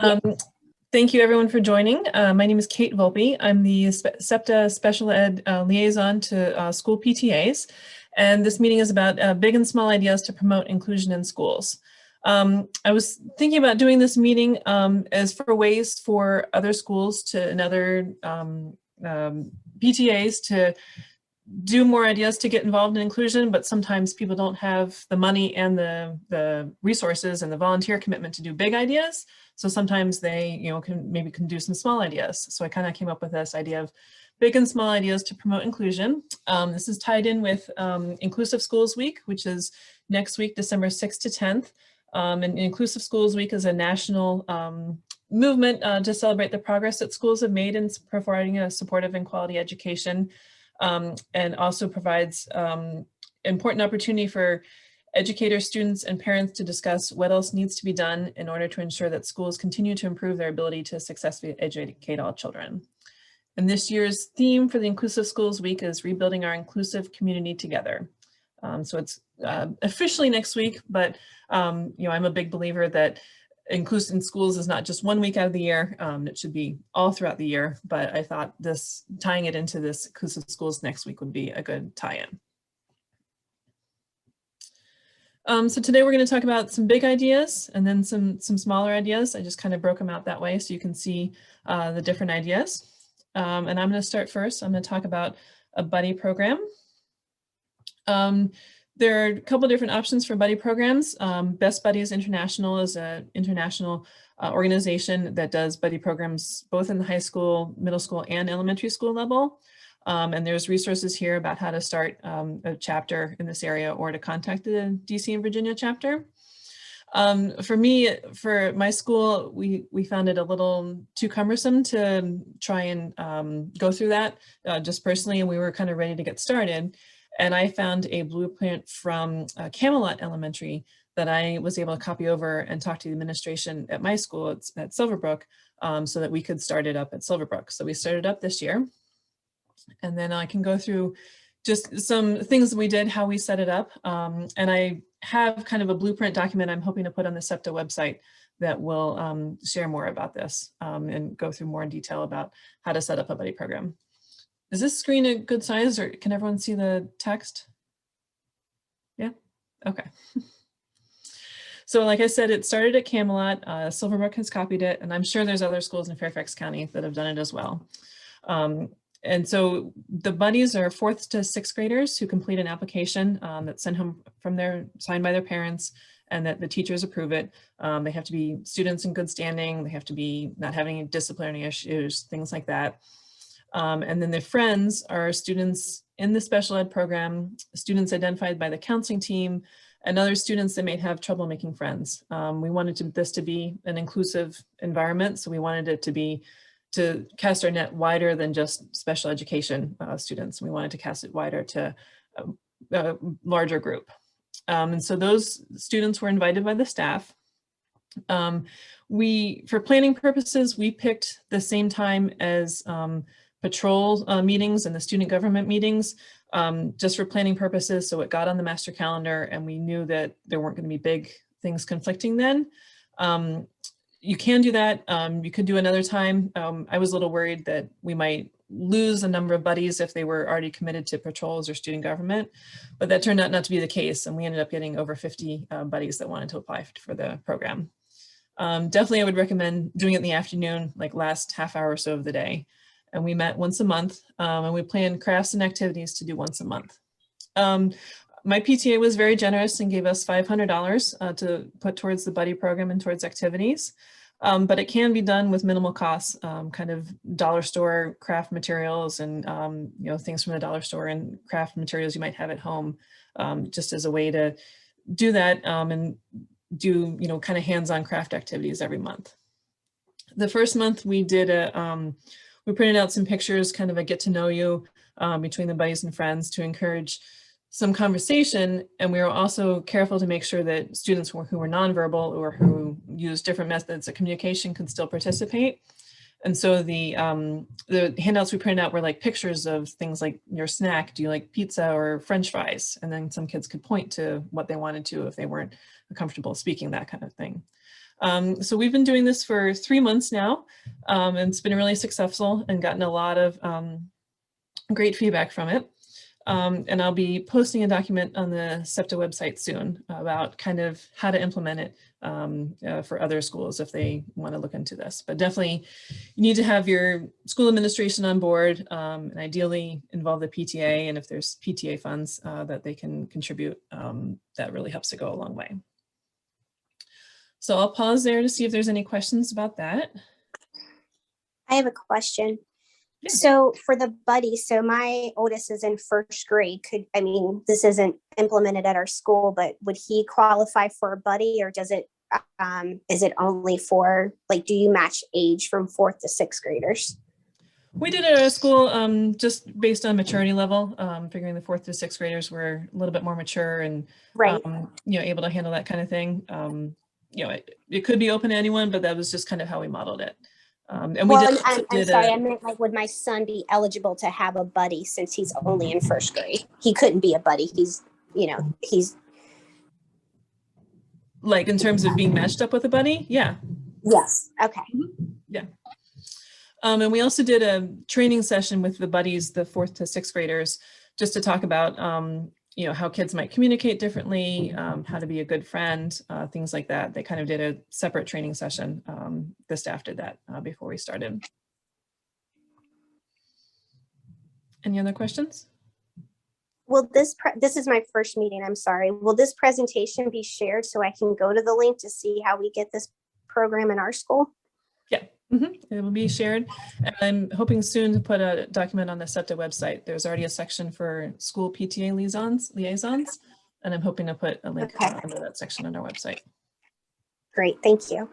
Um, Thank you everyone for joining. My name is Kate Volpe. I'm the Septa Special Ed Liaison to school PTAs. And this meeting is about big and small ideas to promote inclusion in schools. I was thinking about doing this meeting as for ways for other schools and other PTAs to do more ideas to get involved in inclusion, but sometimes people don't have the money and the resources and the volunteer commitment to do big ideas. So sometimes they, can do some small ideas. So I kind of came up with this idea of big and small ideas to promote inclusion. This is tied in with Inclusive Schools Week, which is next week, December 6th to 10th. And Inclusive Schools Week is a national movement to celebrate the progress that schools have made in providing a supportive and quality education. And also provides important opportunity for educators, students, and parents to discuss what else needs to be done in order to ensure that schools continue to improve their ability to successfully educate all children. And this year's theme for the Inclusive Schools Week is Rebuilding Our Inclusive Community Together. So it's officially next week, but I'm a big believer that inclusion in schools is not just 1 week out of the year. It should be all throughout the year, but I thought tying it into this Inclusive Schools next week would be a good tie-in. So today we're going to talk about some big ideas and then some smaller ideas. I just kind of broke them out that way so you can see the different ideas. And I'm going to start first. I'm going to talk about a buddy program. There are a couple different options for buddy programs. Best Buddies International is an international organization that does buddy programs both in the high school, middle school, and elementary school level. And there's resources here about how to start a chapter in this area or to contact the DC and Virginia chapter. For me, for my school, we found it a little too cumbersome to try and go through that just personally, and we were kind of ready to get started. And I found a blueprint from Camelot Elementary that I was able to copy over and talk to the administration at my school at Silverbrook so that we could start it up at Silverbrook. So we started up this year. And then I can go through just some things that we did, how we set it up. And I have kind of a blueprint document I'm hoping to put on the SEPTA website that will share more about this and go through more in detail about how to set up a buddy program. Is this screen a good size or can everyone see the text? Yeah, okay. So like I said, it started at Camelot, Silverbrook has copied it, and I'm sure there's other schools in Fairfax County that have done it as well. And so the buddies are 4th to 6th graders who complete an application that's sent home signed by their parents, and that the teachers approve it. They have to be students in good standing. They have to be not having any disciplinary issues, things like that. And then their friends are students in the special ed program, students identified by the counseling team, and other students that may have trouble making friends. We wanted this to be an inclusive environment, so we wanted it to cast our net wider than just special education students. We wanted to cast it wider to a larger group. And so those students were invited by the staff. For planning purposes, we picked the same time as patrol meetings and the student government meetings, just for planning purposes. So it got on the master calendar and we knew that there weren't going to be big things conflicting then. You can do that. You could do another time. I was a little worried that we might lose a number of buddies if they were already committed to patrols or student government, but that turned out not to be the case. And we ended up getting over 50 buddies that wanted to apply for the program. Definitely, I would recommend doing it in the afternoon, like last half hour or so of the day. And we met once a month and we planned crafts and activities to do once a month. My PTA was very generous and gave us $500 to put towards the buddy program and towards activities. But it can be done with minimal costs, kind of dollar store craft materials and things from the dollar store and craft materials you might have at home, just as a way to do that and do kind of hands-on craft activities every month. The first month we did we printed out some pictures, kind of a get to know you between the buddies and friends to encourage some conversation, and we were also careful to make sure that students who were nonverbal or who use different methods of communication could still participate. And so the handouts we printed out were like pictures of things like your snack. Do you like pizza or French fries? And then some kids could point to what they wanted to if they weren't comfortable speaking, that kind of thing. So we've been doing this for 3 months now, and it's been really successful and gotten a lot of great feedback from it. And I'll be posting a document on the Septa website soon about kind of how to implement it for other schools if they want to look into this. But definitely you need to have your school administration on board, and ideally involve the PTA, and if there's PTA funds that they can contribute, that really helps to go a long way. So I'll pause there to see if there's any questions about that. I have a question. Yeah. So for the buddy, so my oldest is in 1st grade. This isn't implemented at our school, but would he qualify for a buddy, or does it, is it only for, like, do you match age from 4th to 6th graders? We did it at our school just based on maturity level, figuring the 4th to 6th graders were a little bit more mature and Right. able to handle that kind of thing. It could be open to anyone, but that was just kind of how we modeled it. And we well, did, I'm sorry, I meant, like, would my son be eligible to have a buddy since he's only in 1st grade? He couldn't be a buddy. He's like, in terms of being matched up with a buddy. Yeah. Yes. Okay. Yeah. And we also did a training session with the buddies, the 4th to 6th graders, just to talk about, how kids might communicate differently, how to be a good friend, things like that. They kind of did a separate training session. The staff did that before we started. Any other questions? Will this is my first meeting, I'm sorry. Will this presentation be shared so I can go to the link to see how we get this program in our school? Yeah, it will be shared. And I'm hoping soon to put a document on the Septa website. There's already a section for school PTA liaisons, and I'm hoping to put a link under that section on our website. Great, thank you.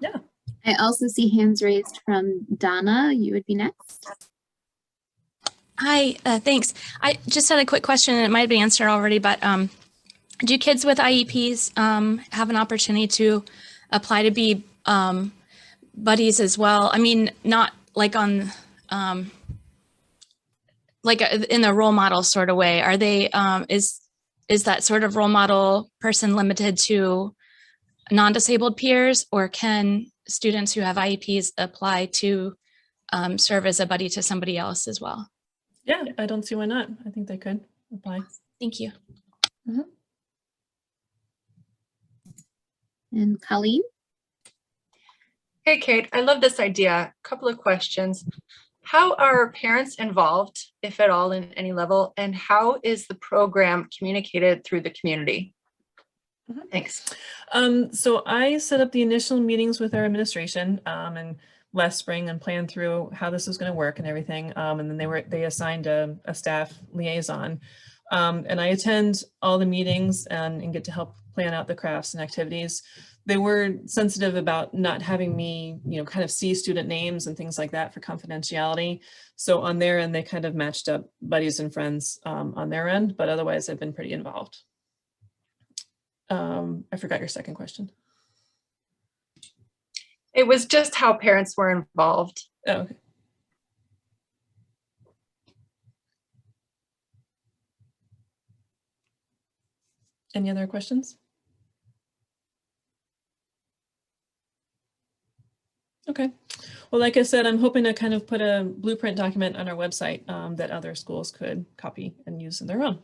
Yeah. I also see hands raised from Donna. You would be next. Hi, thanks. I just had a quick question, and it might have been answered already, but do kids with IEPs have an opportunity to apply to be buddies as well? I mean, not like on, like in a role model sort of way. Are they, is that sort of role model person limited to non-disabled peers, or can students who have IEPs apply to serve as a buddy to somebody else as well? Yeah, I don't see why not. I think they could apply. Thank you. And Colleen? Hey, Kate, I love this idea. A couple of questions. How are parents involved, if at all, in any level? And how is the program communicated through the community? Thanks. So I set up the initial meetings with our administration and last spring and planned through how this was going to work and everything. And then they assigned a staff liaison. And I attend all the meetings and get to help plan out the crafts and activities. They were sensitive about not having me, kind of see student names and things like that for confidentiality. So on their end, they kind of matched up buddies and friends on their end, but otherwise I've been pretty involved. I forgot your second question. It was just how parents were involved. Oh, okay. Any other questions? Okay. Well, like I said, I'm hoping to kind of put a blueprint document on our website that other schools could copy and use in their own.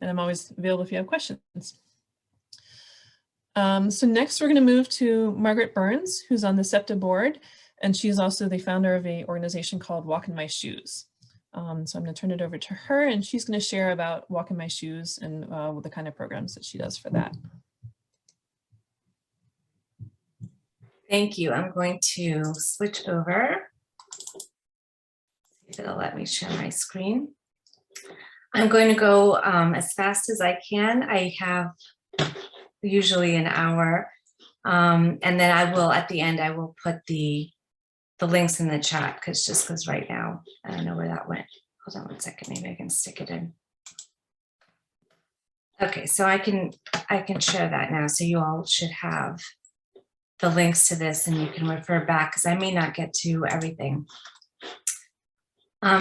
And I'm always available if you have questions. So next we're going to move to Margaret Burns, who's on the Septa board, and she's also the founder of an organization called Walk in My Shoes. So I'm going to turn it over to her, and she's going to share about Walk in My Shoes and the kind of programs that she does for that. Thank you. I'm going to switch over. See if it'll let me share my screen. I'm going to go as fast as I can. I have usually an hour. And then I will, at the end, I will put the links in the chat because right now, I don't know where that went. Hold on one second, maybe I can stick it in. Okay, so I can share that now. So you all should have the links to this and you can refer back because I may not get to everything.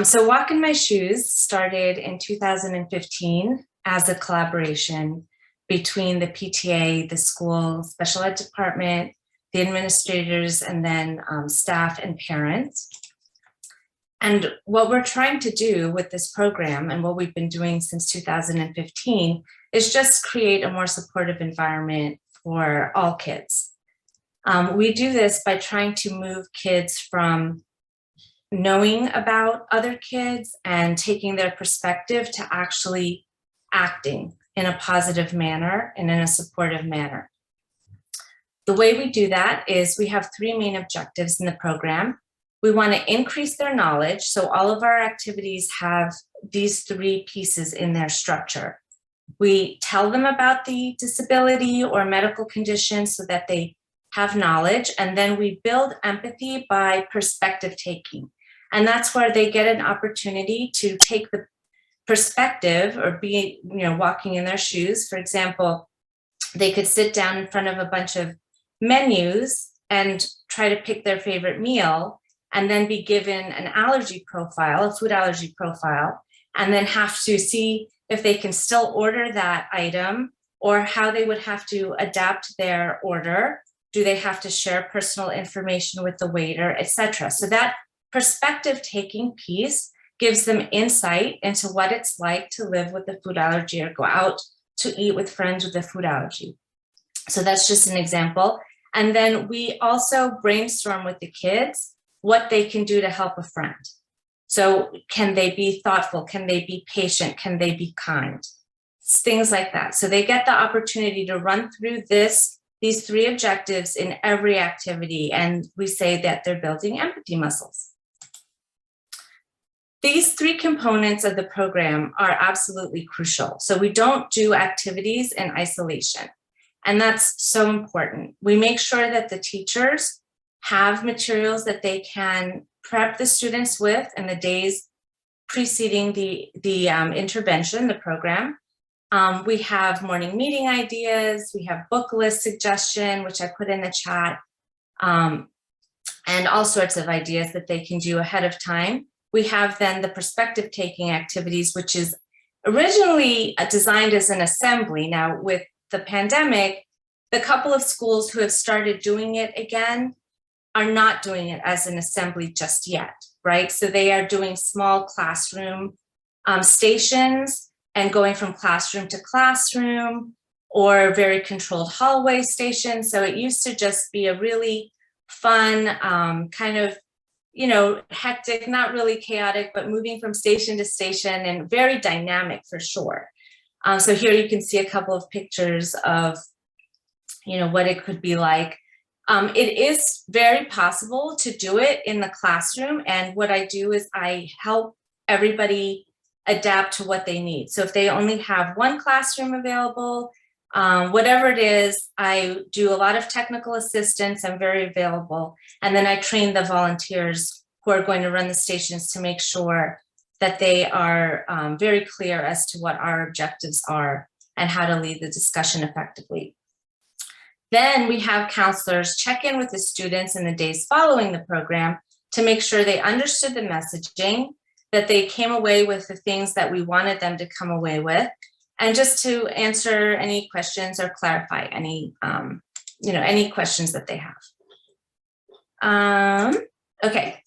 So Walk in My Shoes started in 2015 as a collaboration between the PTA, the school special ed department, the administrators, and then staff and parents. And what we're trying to do with this program, and what we've been doing since 2015, is just create a more supportive environment for all kids. We do this by trying to move kids from knowing about other kids and taking their perspective to actually acting in a positive manner and in a supportive manner. The way we do that is we have 3 main objectives in the program. We want to increase their knowledge, so all of our activities have these 3 pieces in their structure. We tell them about the disability or medical condition so that they have knowledge, and then we build empathy by perspective taking. And that's where they get an opportunity to take the perspective or be, walking in their shoes. For example, they could sit down in front of a bunch of menus and try to pick their favorite meal, and then be given an allergy profile, a food allergy profile, and then have to see if they can still order that item or how they would have to adapt their order. Do they have to share personal information with the waiter, etc.? So that perspective taking piece gives them insight into what it's like to live with a food allergy or go out to eat with friends with a food allergy. So that's just an example. And then we also brainstorm with the kids what they can do to help a friend. So can they be thoughtful? Can they be patient? Can they be kind? Things like that. So they get the opportunity to run through these 3 objectives in every activity. And we say that they're building empathy muscles. These 3 components of the program are absolutely crucial. So we don't do activities in isolation. And that's so important. We make sure that the teachers have materials that they can prep the students with in the days preceding the intervention, the program. We have morning meeting ideas, we have book list suggestion, which I put in the chat, and all sorts of ideas that they can do ahead of time. We have then the perspective taking activities, which is originally designed as an assembly. Now with the pandemic, the couple of schools who have started doing it again are not doing it as an assembly just yet, right? So they are doing small classroom stations and going from classroom to classroom, or very controlled hallway stations. So it used to just be a really fun kind of, hectic, not really chaotic, but moving from station to station and very dynamic for sure. So here you can see a couple of pictures of, what it could be like. It is very possible to do it in the classroom. And what I do is I help everybody adapt to what they need. So if they only have one classroom available, whatever it is, I do a lot of technical assistance. I'm very available. And then I train the volunteers who are going to run the stations to make sure that they are very clear as to what our objectives are and how to lead the discussion effectively. Then we have counselors check in with the students in the days following the program to make sure they understood the messaging, that they came away with the things that we wanted them to come away with, and just to answer any questions or clarify any, any questions that they have. Okay,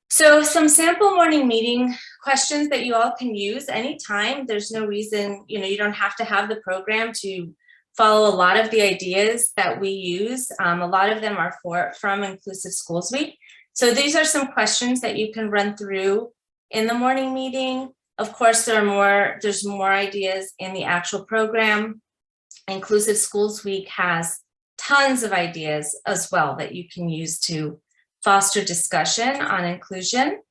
so some sample morning meeting questions that you all can use anytime. There's no reason, you don't have to have the program to follow a lot of the ideas that we use. A lot of them are from Inclusive Schools Week. So these are some questions that you can run through in the morning meeting. Of course, there's more ideas in the actual program. Inclusive Schools Week has tons of ideas as well that you can use to foster discussion on inclusion.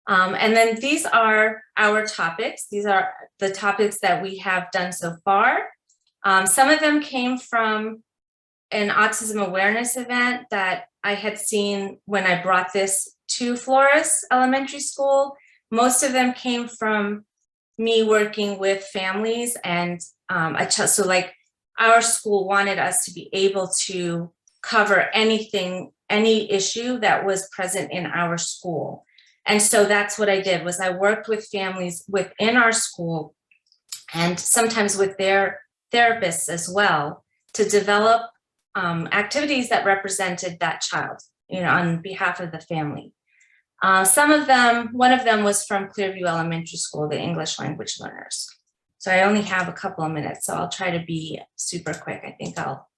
And then these are our topics. These are the topics that we have done so far. Some of them came from an autism awareness event that I had seen when I brought this to Flores Elementary School. Most of them came from me working with families, and so like our school wanted us to be able to cover anything, any issue that was present in our school. And so that's what I did, was I worked with families within our school and sometimes with their therapists as well, to develop activities that represented that child, on behalf of the family. One of them was from Clearview Elementary School, the English language learners. So I only have a couple of minutes, so I'll try to be super quick. I think I'll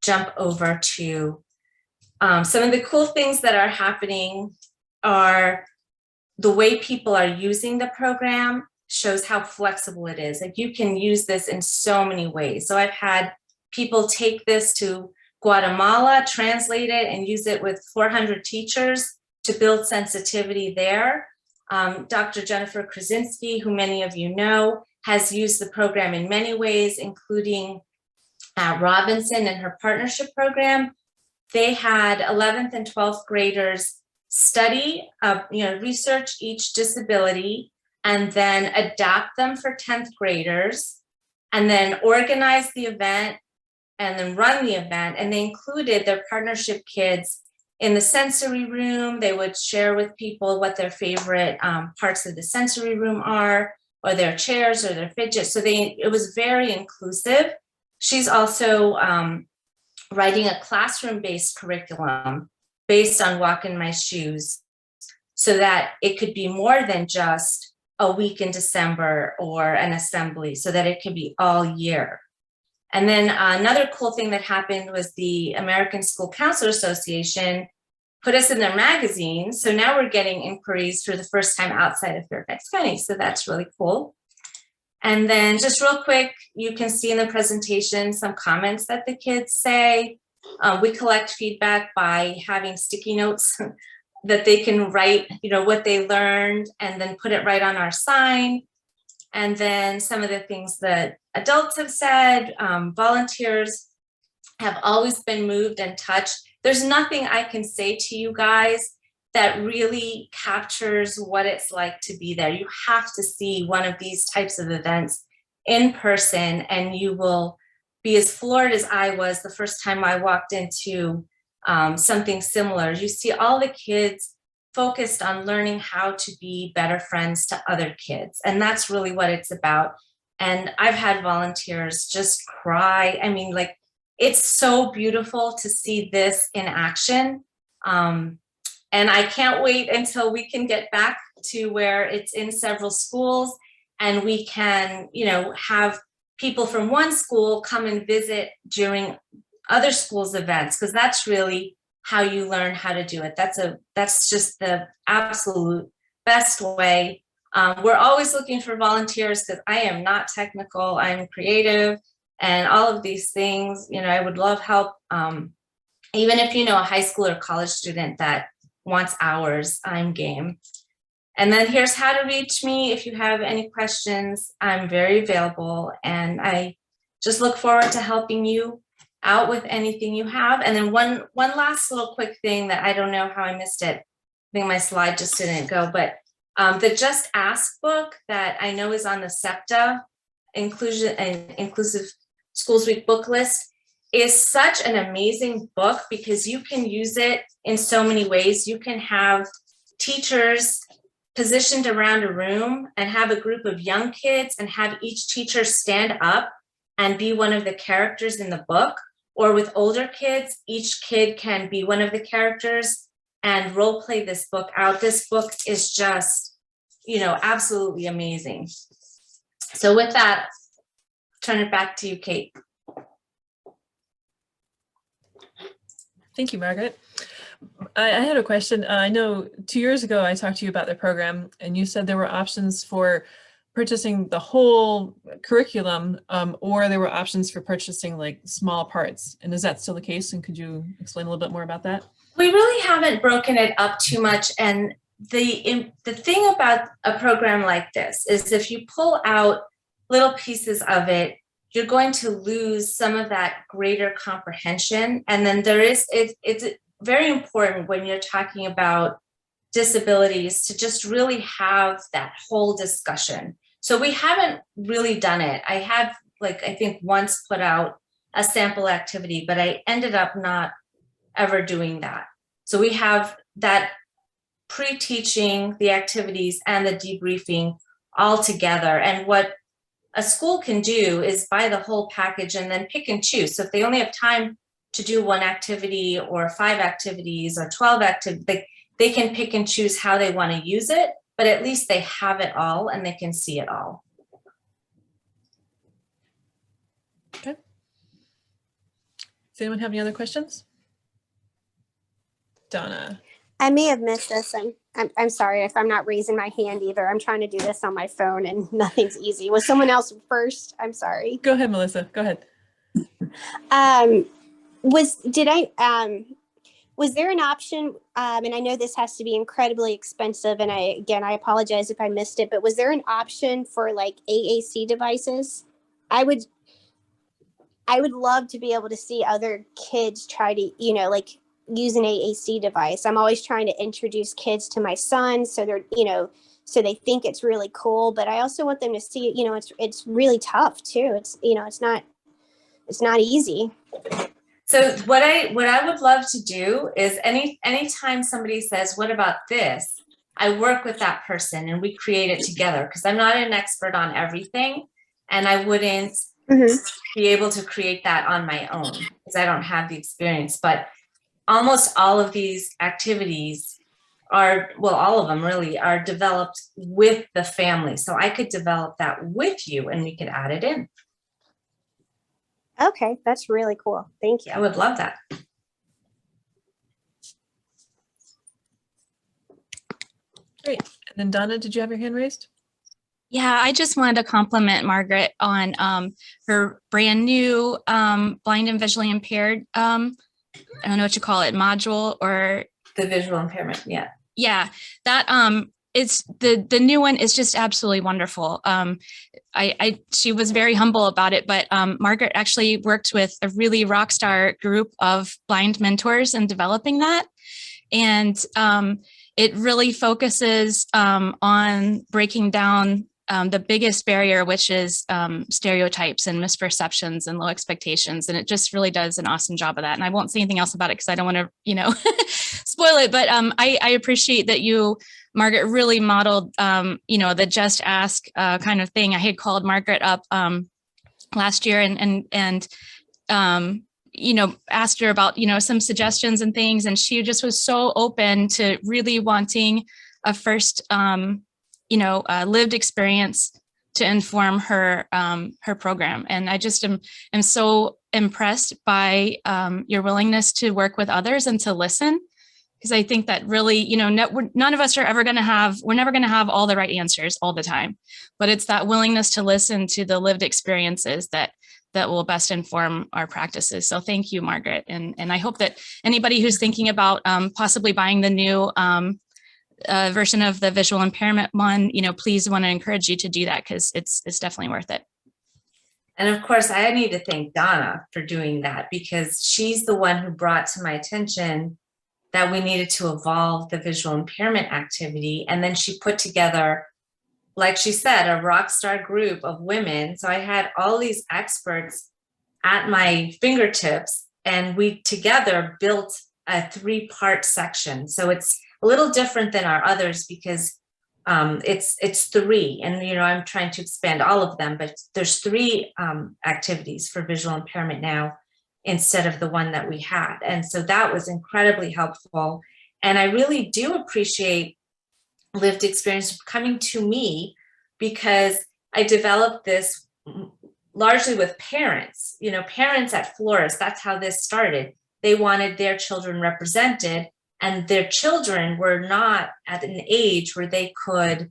jump over to some of the cool things that are happening are the way people are using the program shows how flexible it is. Like, you can use this in so many ways. So I've had people take this to Guatemala, translate it, and use it with 400 teachers to build sensitivity there. Dr. Jennifer Krasinski, who many of you know, has used the program in many ways, including at Robinson and her partnership program. They had 11th and 12th graders study, research each disability, and then adapt them for 10th graders, and then organize the event, and then run the event. And they included their partnership kids in the sensory room. They would share with people what their favorite parts of the sensory room are, or their chairs or their fidgets. So it was very inclusive. She's also writing a classroom-based curriculum based on Walk in My Shoes, so that it could be more than just a week in December or an assembly, so that it could be all year. And then another cool thing that happened was the American School Counselor Association put us in their magazine. So now we're getting inquiries for the first time outside of Fairfax County. So that's really cool. And then just real quick, you can see in the presentation some comments that the kids say. We collect feedback by having sticky notes that they can write, what they learned, and then put it right on our sign. And then some of the things that adults have said, volunteers have always been moved and touched. There's nothing I can say to you guys that really captures what it's like to be there. You have to see one of these types of events in person, and you will be as floored as I was the first time I walked into something similar. You see all the kids focused on learning how to be better friends to other kids. And that's really what it's about. And I've had volunteers just cry. I mean, like, it's so beautiful to see this in action. And I can't wait until we can get back to where it's in several schools and we can, have people from one school come and visit during other schools' events, because that's really how you learn how to do it. That's just the absolute best way. We're always looking for volunteers, because I am not technical, I'm creative, and all of these things, I would love help. Even if you know a high school or college student that wants hours, I'm game. And then here's how to reach me. If you have any questions, I'm very available, and I just look forward to helping you out with anything you have. And then one last little quick thing that I don't know how I missed it. I think my slide just didn't go, but the Just Ask book that I know is on the Septa Inclusion and Inclusive Schools Week book list is such an amazing book, because you can use it in so many ways. You can have teachers positioned around a room and have a group of young kids and have each teacher stand up and be one of the characters in the book. Or with older kids, each kid can be one of the characters and role play this book out. This book is just, absolutely amazing. So with that, turn it back to you, Kate. Thank you, Margaret. I had a question. I know 2 years ago I talked to you about the program, and you said there were options for purchasing the whole curriculum, or there were options for purchasing like small parts. And is that still the case? And could you explain a little bit more about that? We really haven't broken it up too much. And the thing about a program like this is if you pull out little pieces of it, you're going to lose some of that greater comprehension. And then it's very important when you're talking about disabilities to just really have that whole discussion. So we haven't really done it. I have, I think once put out a sample activity, but I ended up not ever doing that. So we have that pre-teaching, the activities, and the debriefing all together. And what a school can do is buy the whole package and then pick and choose. So if they only have time to do one activity or 5 activities or 12 activities. They can pick and choose how they want to use it, but at least they have it all and they can see it all. Okay. Does anyone have any other questions? Donna. I may have missed this. I'm sorry if I'm not raising my hand either. I'm trying to do this on my phone and nothing's easy. Was someone else first? I'm sorry. Go ahead, Melissa. Go ahead. Was there an option, and I know this has to be incredibly expensive, and I apologize if I missed it, but was there an option for like AAC devices? I would love to be able to see other kids try to, like use an AAC device. I'm always trying to introduce kids to my son so they're, so they think it's really cool, but I also want them to see, it's really tough too. It's not easy. So what I would love to do is anytime somebody says, what about this? I work with that person and we create it together, because I'm not an expert on everything and I wouldn't be able to create that on my own because I don't have the experience. But almost all of these activities are, well, all of them really are developed with the family. So I could develop that with you and we could add it in. Okay, that's really cool. Thank you. I would love that. Great. And then Donna, did you have your hand raised? Yeah, I just wanted to compliment Margaret on her brand new blind and visually impaired, I don't know what you call it, module or The visual impairment, yeah. Yeah, that it's the new one is just absolutely wonderful. She was very humble about it, but Margaret actually worked with a really rock star group of blind mentors in developing that. And it really focuses on breaking down the biggest barrier, which is stereotypes and misperceptions and low expectations. And it just really does an awesome job of that. And I won't say anything else about it because I don't want to, spoil it. But I appreciate that you, Margaret, really modeled, the just ask kind of thing. I had called Margaret up last year and asked her about, some suggestions and things. And she just was so open to really wanting a first, lived experience to inform her her program. And I just am so impressed by your willingness to work with others and to listen, because I think that really, none of us are ever going to have, we're never going to have all the right answers all the time, but it's that willingness to listen to the lived experiences that will best inform our practices. So thank you, Margaret. And I hope that anybody who's thinking about possibly buying the new version of the visual impairment one, please want to encourage you to do that because it's definitely worth it. And of course, I need to thank Donna for doing that, because she's the one who brought to my attention that we needed to evolve the visual impairment activity. And then she put together, like she said, a rock star group of women. So I had all these experts at my fingertips, and we together built a 3-part section. So it's a little different than our others because it's 3, and I'm trying to expand all of them, but there's 3 activities for visual impairment now instead of the one that we had. And so that was incredibly helpful. And I really do appreciate lived experience coming to me, because I developed this largely with parents, parents at Florist. That's how this started. They wanted their children represented, and their children were not at an age where they could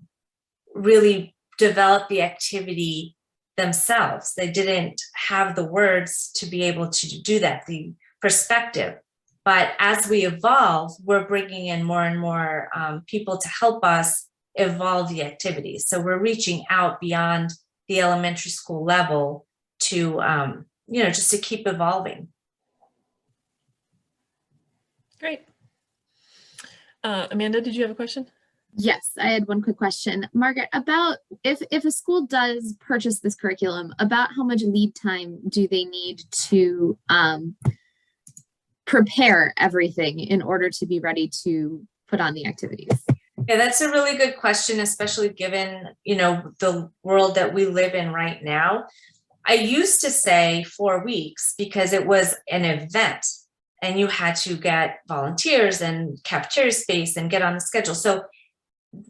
really develop the activity themselves. They didn't have the words to be able to do that, the perspective. But as we evolve, we're bringing in more and more people to help us evolve the activities. So we're reaching out beyond the elementary school level to, just to keep evolving. Great. Amanda, did you have a question? Yes, I had one quick question. Margaret, about if a school does purchase this curriculum, about how much lead time do they need to prepare everything in order to be ready to put on the activities? Yeah, that's a really good question, especially given, the world that we live in right now. I used to say 4 weeks because it was an event and you had to get volunteers and cafeteria space and get on the schedule. So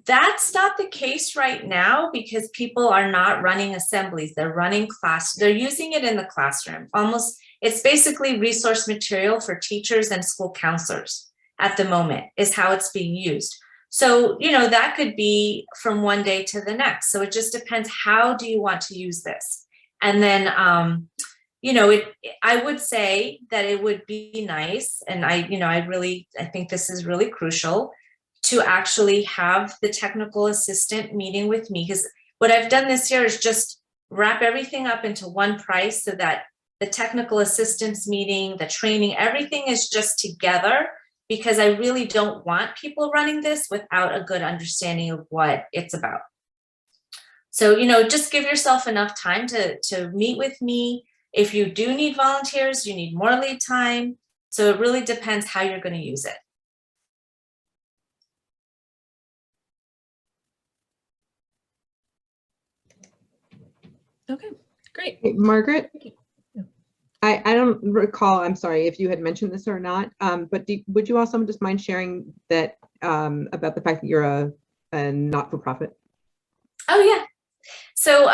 that's not the case right now because people are not running assemblies. They're running class. They're using it in the classroom. Almost, it's basically resource material for teachers and school counselors at the moment is how it's being used. So, you know, that could be from one day to the next. So it just depends, how do you want to use this? And then, you know, I would say that it would be nice. And I think this is really crucial to actually have the technical assistant meeting with me, because what I've done this year is just wrap everything up into one price so that the technical assistance meeting, the training, everything is just together, because I really don't want people running this without a good understanding of what it's about. So, you know, just give yourself enough time to meet with me. If you do need volunteers, you need more lead time. So it really depends how you're going to use it. Okay, great. Hey, Margaret, Yeah. I don't recall, I'm sorry if you had mentioned this or not, but would you also just mind sharing that about the fact that you're a not-for-profit? Oh, yeah. So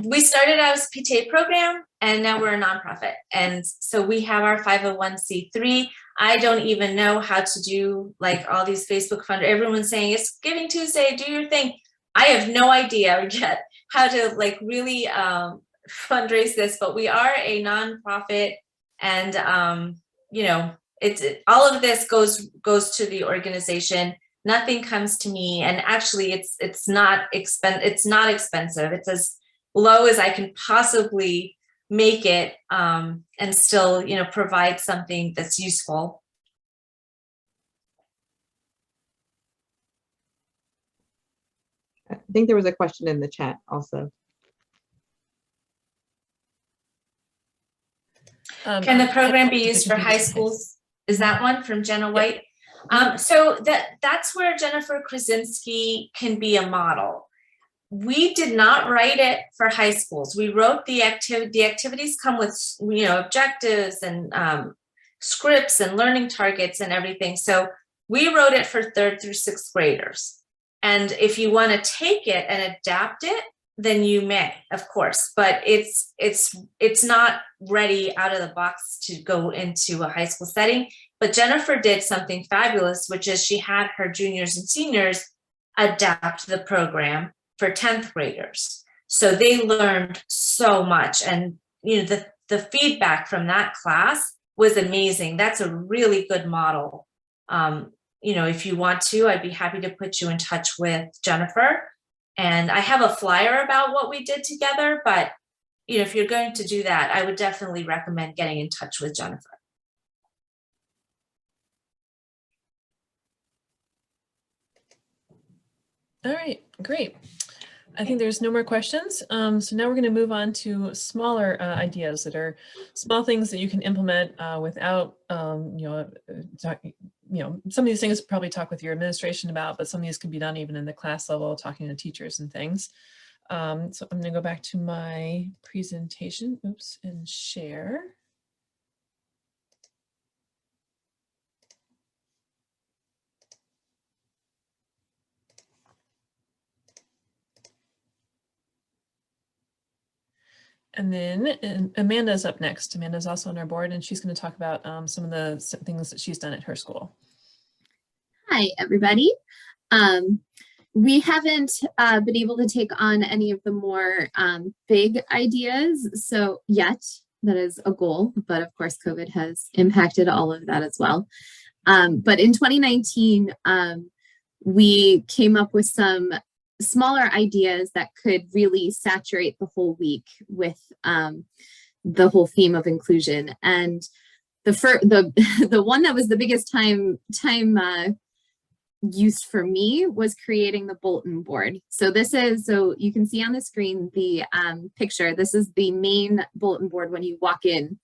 we started out as a PTA program and now we're a nonprofit. And so we have our 501c3. I don't even know how to do like all these Facebook fundraisers. Everyone's saying it's Giving Tuesday, do your thing. I have no idea yet how to like really fundraise this, but we are a nonprofit, and you know, all of this goes to the organization. Nothing comes to me, and actually, it's not expensive. It's as low as I can possibly make it, and still, you know, provide something that's useful. I think there was a question in the chat also. Can the program be used for high schools? Is that one from Jenna White? So that's where Jennifer Krasinski can be a model. We did not write it for high schools. We wrote the activities come with, you know, objectives and scripts and learning targets and everything. So we wrote it for 3rd through 6th graders. And if you want to take it and adapt it, then you may, of course, but it's not ready out of the box to go into a high school setting. But Jennifer did something fabulous, which is she had her juniors and seniors adapt the program for 10th graders. So they learned so much. And, you know, the feedback from that class was amazing. That's a really good model. You know, if you want to, I'd be happy to put you in touch with Jennifer. And I have a flyer about what we did together, but, you know, if you're going to do that, I would definitely recommend getting in touch with Jennifer. All right, great. I think there's no more questions. So now we're going to move on to smaller ideas that are small things that you can implement without, some of these things probably talk with your administration about, but some of these can be done even in the class level, talking to teachers and things. So I'm going to go back to my presentation, and share. And then Amanda's up next. Amanda's also on our board, and she's going to talk about some of the things that she's done at her school. Hi, everybody. We haven't been able to take on any of the more big ideas yet. That is a goal, but of course, COVID has impacted all of that as well. But in 2019, we came up with some smaller ideas that could really saturate the whole week with the whole theme of inclusion. And the one that was the biggest time used for me was creating the bulletin board. So you can see on the screen the picture. This is the main bulletin board when you walk in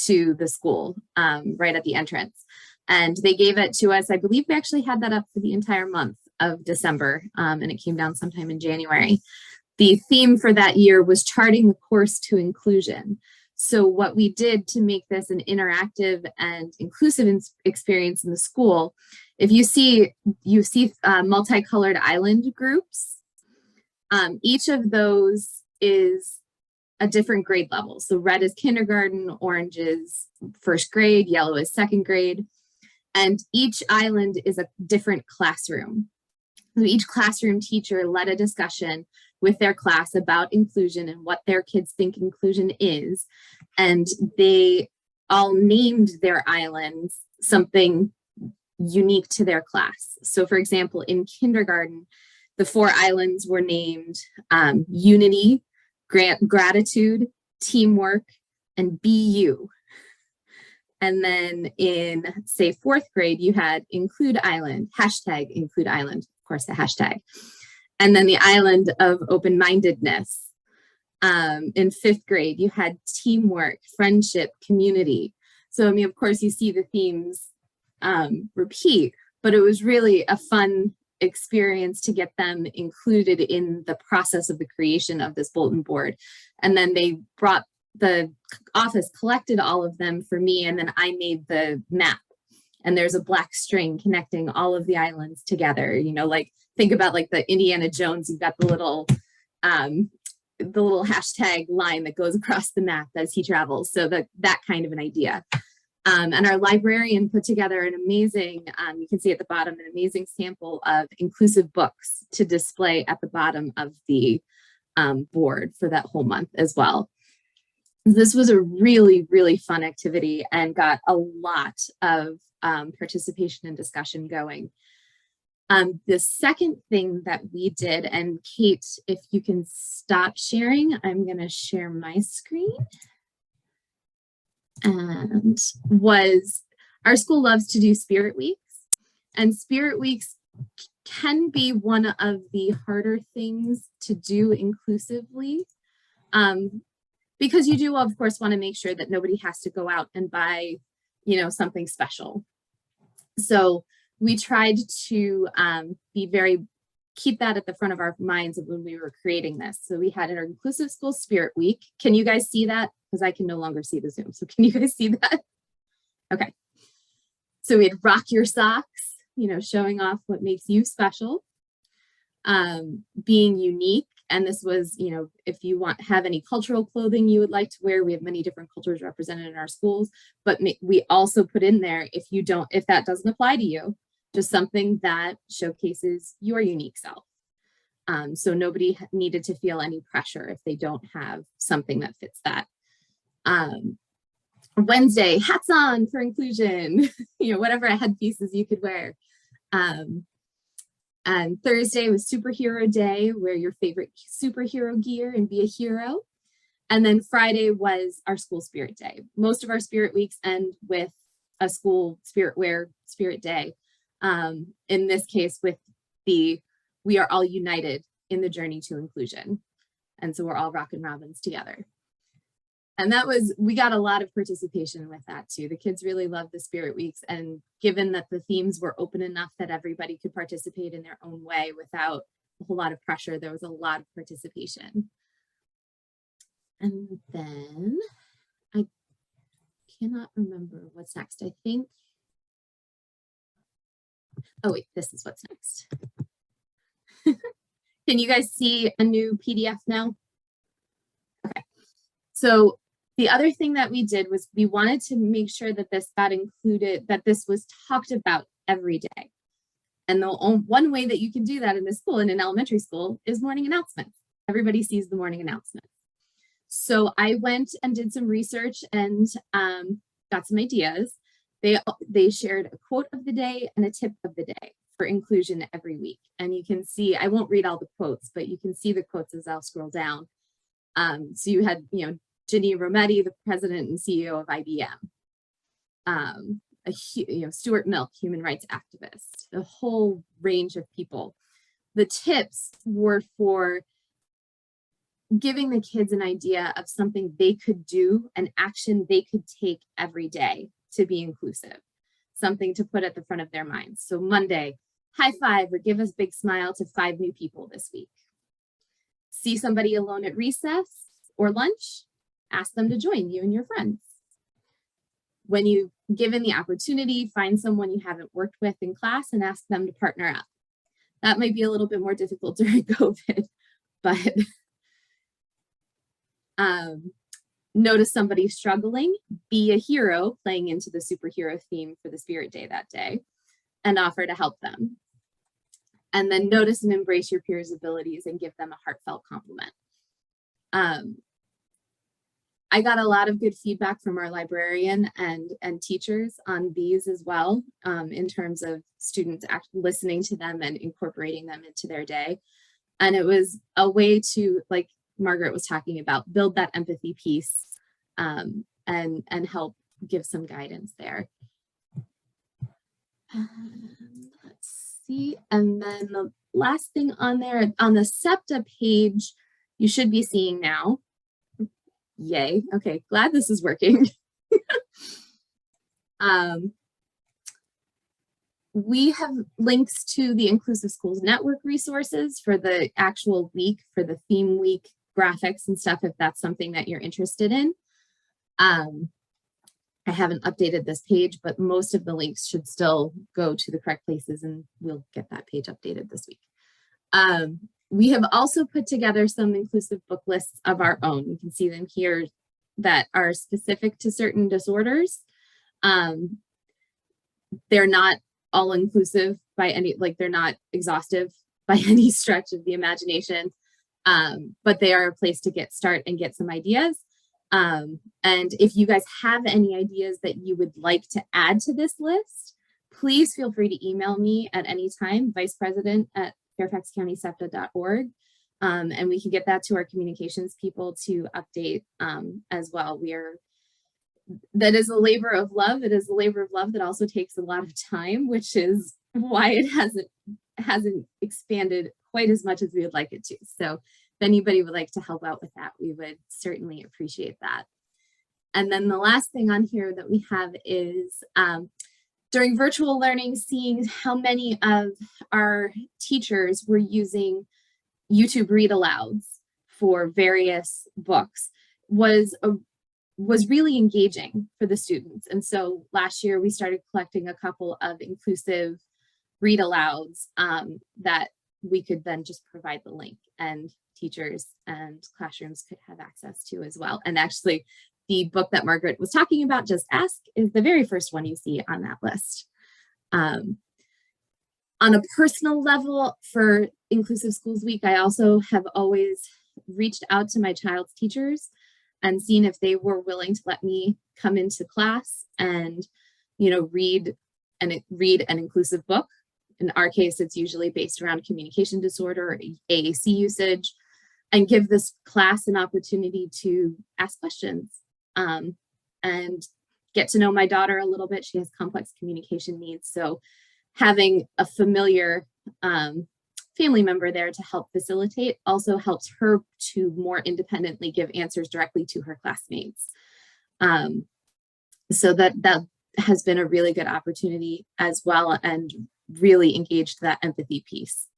to the school, right at the entrance. And they gave it to us. I believe we actually had that up for the entire month of December, and it came down sometime in January. the theme for that year was charting the course to inclusion. So what we did to make this an interactive and inclusive experience in the school, if you see multicolored island groups, each of those is a different grade level. So red is kindergarten, orange is first grade, yellow is second grade, and each island is a different classroom. So each classroom teacher led a discussion with their class about inclusion and what their kids think inclusion is. And they all named their islands something unique to their class. So for example, in kindergarten, the 4 islands were named unity, gratitude, teamwork, and BU. And then in, say, 4th grade, you had include island, hashtag include island, of course, the hashtag. And then the island of open-mindedness. In 5th grade, you had teamwork, friendship, community. So, I mean, of course, you see the themes repeat, but it was really a fun experience to get them included in the process of the creation of this bulletin board. And then they brought, the office collected all of them for me, and then I made the map. And there's a black string connecting all of the islands together. You know, like think about like the Indiana Jones, you've got the little hashtag line that goes across the map as he travels. So that kind of an idea. And our librarian put together an amazing, you can see at the bottom, an amazing sample of inclusive books to display at the bottom of the board for that whole month as well. This was a really, really fun activity and got a lot of participation and discussion going. The second thing that we did, and Kate, if you can stop sharing, I'm going to share my screen. And was our school loves to do Spirit Weeks, and Spirit Weeks can be one of the harder things to do inclusively, because you do, of course, want to make sure that nobody has to go out and buy, you know, something special. So we tried to keep that at the front of our minds when we were creating this. So we had our Inclusive School Spirit Week. Can you guys see that? Because I can no longer see the Zoom. So can you guys see that? Okay. So we had Rock Your Socks, you know, showing off what makes you special, being unique. And this was, you know, if you have any cultural clothing you would like to wear, we have many different cultures represented in our schools, but we also put in there, if that doesn't apply to you, just something that showcases your unique self. So nobody needed to feel any pressure if they don't have something that fits that. Wednesday, hats on for inclusion, you know, whatever headpieces you could wear. And Thursday was Superhero Day, wear your favorite superhero gear and be a hero. And then Friday was our School Spirit Day. Most of our Spirit Weeks end with a school spirit wear Spirit Day. In this case, with we are all united in the journey to inclusion. And so we're all rockin' robins together. And we got a lot of participation with that too. The kids really loved the Spirit Weeks, and given that the themes were open enough that everybody could participate in their own way without a whole lot of pressure, there was a lot of participation. And then I cannot remember what's next. I think, oh wait, this is what's next. Can you guys see a new PDF now? Okay, so the other thing that we did was we wanted to make sure that this got included, that this was talked about every day. And the one way that you can do that in this school, in an elementary school, is morning announcements. Everybody sees the morning announcements. So I went and did some research and got some ideas. They shared a quote of the day and a tip of the day for inclusion every week. And you can see, I won't read all the quotes, but you can see the quotes as I'll scroll down. So you had, you know, Ginny Rometty, the president and CEO of IBM, Stuart Milk, human rights activist, a whole range of people. The tips were for giving the kids an idea of something they could do, an action they could take every day to be inclusive, something to put at the front of their minds. So Monday, high five or give us a big smile to 5 new people this week. See somebody alone at recess or lunch, ask them to join you and your friends. When you've given the opportunity, find someone you haven't worked with in class and ask them to partner up. That might be a little bit more difficult during COVID, but notice somebody struggling, be a hero, playing into the superhero theme for the Spirit Day that day, and offer to help them. And then notice and embrace your peers' abilities and give them a heartfelt compliment. I got a lot of good feedback from our librarian and teachers on these as well, in terms of students actually listening to them and incorporating them into their day. And it was a way to, like Margaret was talking about, build that empathy piece, and help give some guidance there. Let's see. And then the last thing on there, on the Septa page, you should be seeing now. Yay. Okay, glad this is working. We have links to the Inclusive Schools Network resources for the actual week, for the theme week graphics and stuff, if that's something that you're interested in. I haven't updated this page, but most of the links should still go to the correct places, and we'll get that page updated this week. We have also put together some inclusive book lists of our own. You can see them here that are specific to certain disorders. They're not all inclusive by any, like they're not exhaustive by any stretch of the imagination, but they are a place to get started and get some ideas. And if you guys have any ideas that you would like to add to this list, please feel free to email me at any time, vicepresident@fairfaxcountysepta.org. And we can get that to our communications people to update as well. That is a labor of love. It is a labor of love that also takes a lot of time, which is why it hasn't expanded quite as much as we would like it to. So if anybody would like to help out with that, we would certainly appreciate that. And then the last thing on here that we have is during virtual learning, seeing how many of our teachers were using YouTube read alouds for various books was really engaging for the students. And so last year we started collecting a couple of inclusive read alouds that we could then just provide the link, and teachers and classrooms could have access to as well. And actually the book that Margaret was talking about, Just Ask, is the very first one you see on that list. On a personal level, for Inclusive Schools Week, I also have always reached out to my child's teachers and seen if they were willing to let me come into class and, read an inclusive book. In our case, it's usually based around communication disorder or AAC usage, and give this class an opportunity to ask questions and get to know my daughter a little bit. She has complex communication needs. So having a familiar family member there to help facilitate also helps her to more independently give answers directly to her classmates. So that has been a really good opportunity as well, and really engaged that empathy piece.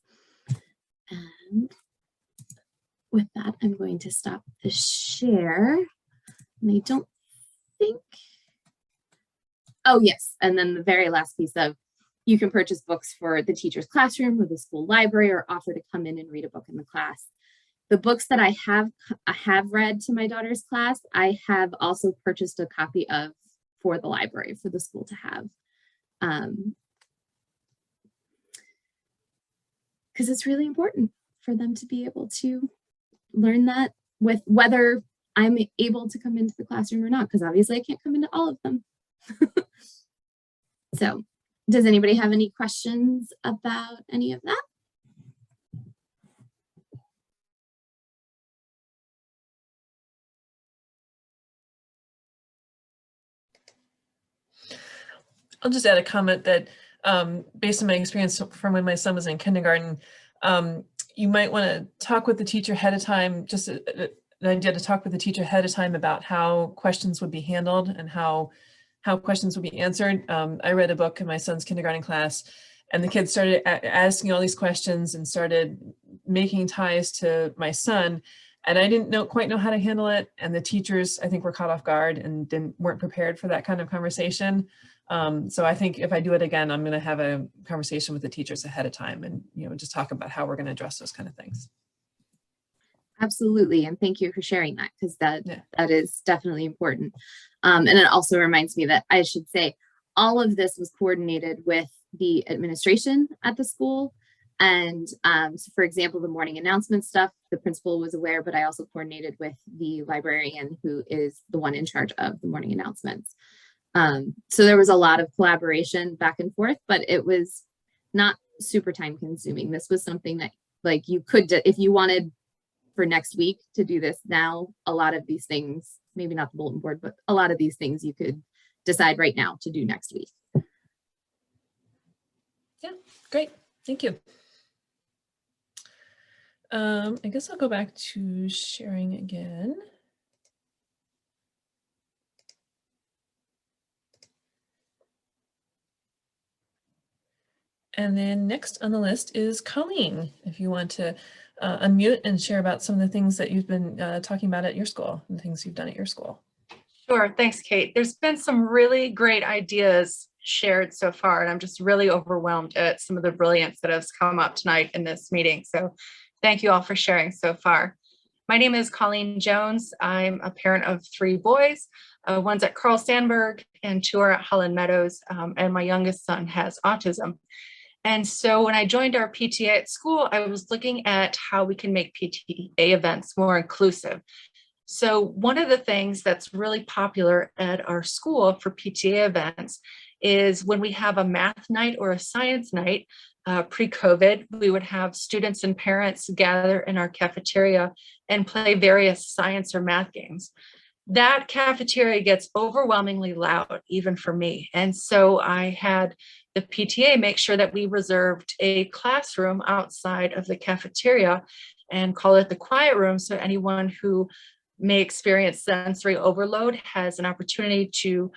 And with that, I'm going to stop the share. And I don't think, oh yes, and then the very last piece of, you can purchase books for the teacher's classroom or the school library, or offer to come in and read a book in the class. The books that I have read to my daughter's class, I have also purchased a copy of for the library for the school to have. Because it's really important for them to be able to learn that, with whether I'm able to come into the classroom or not, because obviously I can't come into all of them. So does anybody have any questions about any of that? I'll just add a comment that based on my experience from when my son was in kindergarten, you might want to talk with the teacher ahead of time, just an idea to talk with the teacher ahead of time about how questions would be handled and how questions would be answered. I read a book in my son's kindergarten class, and the kids started asking all these questions and started making ties to my son, and I didn't quite know how to handle it. And the teachers, I think, were caught off guard and weren't prepared for that kind of conversation. So I think if I do it again, I'm going to have a conversation with the teachers ahead of time and, just talk about how we're going to address those kind of things. Absolutely. And thank you for sharing that, because that is definitely important. And it also reminds me that I should say all of this was coordinated with the administration at the school. And so for example, the morning announcement stuff, the principal was aware, but I also coordinated with the librarian, who is the one in charge of the morning announcements. So there was a lot of collaboration back and forth, but it was not super time consuming. This was something that like you could, if you wanted for next week to do this now, a lot of these things, maybe not the bulletin board, but a lot of these things you could decide right now to do next week. Yeah, great. Thank you. I guess I'll go back to sharing again. And then next on the list is Colleen, if you want to unmute and share about some of the things that you've been talking about at your school and things you've done at your school. Sure, thanks, Kate. There's been some really great ideas shared so far, and I'm just really overwhelmed at some of the brilliance that has come up tonight in this meeting. So thank you all for sharing so far. My name is Colleen Jones. I'm a parent of 3 boys. One's at Carl Sandburg and 2 are at Holland Meadows, and my youngest son has autism. And so when I joined our PTA at school, I was looking at how we can make PTA events more inclusive. So one of the things that's really popular at our school for PTA events is when we have a math night or a science night. Pre-COVID, we would have students and parents gather in our cafeteria and play various science or math games. That cafeteria gets overwhelmingly loud, even for me. And so I had the PTA make sure that we reserved a classroom outside of the cafeteria and call it the quiet room. So anyone who may experience sensory overload has an opportunity to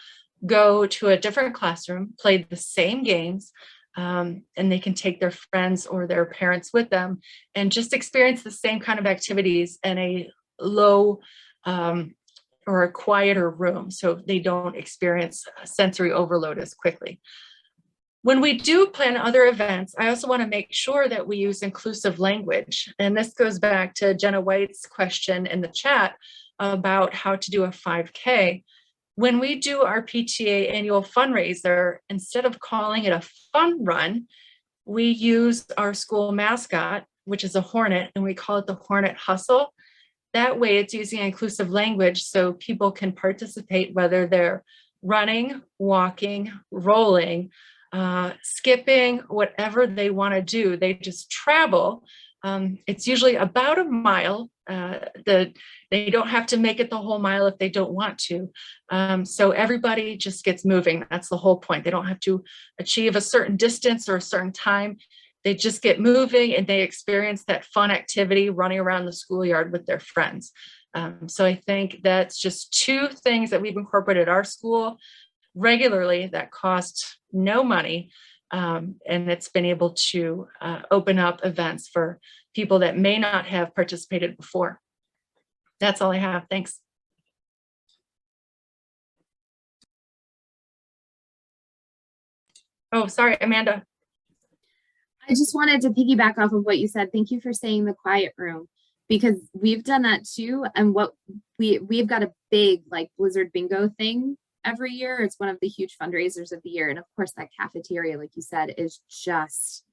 go to a different classroom, play the same games, and they can take their friends or their parents with them and just experience the same kind of activities in a low or a quieter room, so they don't experience sensory overload as quickly. When we do plan other events, I also want to make sure that we use inclusive language. And this goes back to Jenna White's question in the chat about how to do a 5K. When we do our PTA annual fundraiser, instead of calling it a fun run, we use our school mascot, which is a hornet, and we call it the Hornet Hustle. That way it's using inclusive language so people can participate, whether they're running, walking, rolling, skipping, whatever they want to do. They just travel. It's usually about a mile. They don't have to make it the whole mile if they don't want to. So everybody just gets moving. That's the whole point. They don't have to achieve a certain distance or a certain time. They just get moving and they experience that fun activity running around the schoolyard with their friends. So I think that's just 2 things that we've incorporated at our school regularly that cost no money. And it's been able to open up events for people that may not have participated before. That's all I have. Thanks. Oh, sorry, Amanda. I just wanted to piggyback off of what you said. Thank you for saying the quiet room, because we've done that too. And what we've got a big like Blizzard bingo thing every year. It's one of the huge fundraisers of the year. And of course that cafeteria, like you said, is just,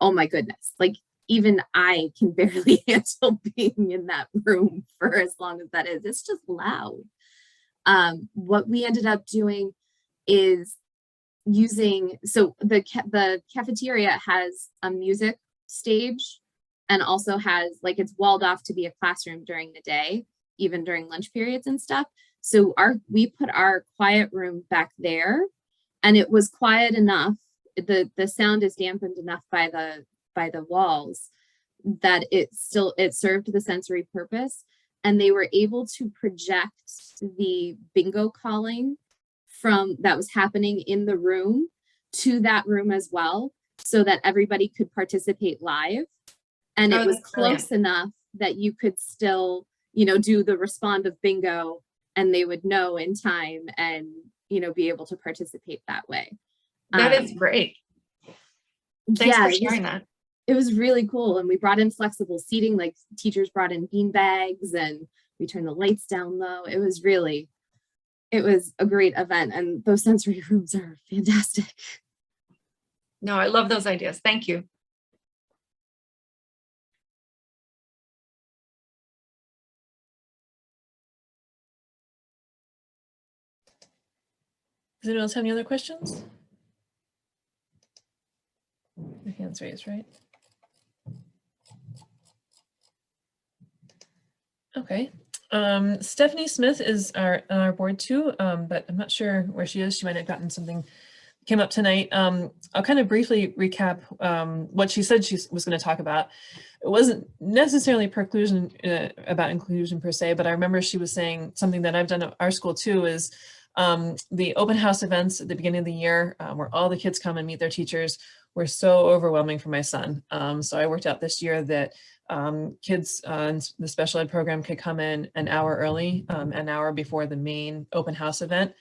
oh my goodness. Like even I can barely handle being in that room for as long as that is. It's just loud. What we ended up doing is using, so the cafeteria has a music stage and also has like, it's walled off to be a classroom during the day, even during lunch periods and stuff. So we put our quiet room back there, and it was quiet enough. The sound is dampened enough by the walls that it served the sensory purpose, and they were able to project the bingo calling from that was happening in the room to that room as well, so that everybody could participate live. And Oh, it was that's brilliant. close enough that you could still, you know, do the respond of bingo, and they would know in time and, you know, be able to participate that way. That is great. Thanks Yeah, for sharing that. it was really cool. And we brought in flexible seating, like teachers brought in bean bags, and we turned the lights down low. It was a great event, and those sensory rooms are fantastic. No, I love those ideas. Thank you. Does anyone else have any other questions? Your hand's raised, right? Okay. Stephanie Smith is on our board too, but I'm not sure where she is. She might have gotten something, came up tonight. I'll kind of briefly recap what she said she was going to talk about. It wasn't necessarily about inclusion per se, but I remember she was saying something that I've done at our school too is the open house events at the beginning of the year where all the kids come and meet their teachers were so overwhelming for my son. So I worked out this year that kids in the special ed program could come in an hour early, an hour before the main open house event,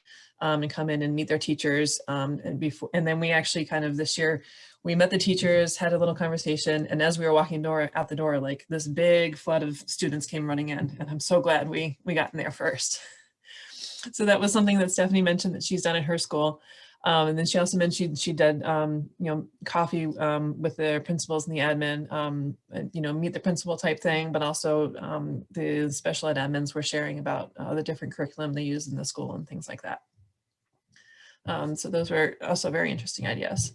and come in and meet their teachers. And then we actually kind of this year, we met the teachers, had a little conversation, and as we were walking out the door, like this big flood of students came running in, and I'm so glad we got in there first. So that was something that Stephanie mentioned that she's done at her school. And then she also mentioned she did, you know, coffee with the principals and the admin, you know, meet the principal type thing, but also the special ed admins were sharing about the different curriculum they use in the school and things like that. So those were also very interesting ideas.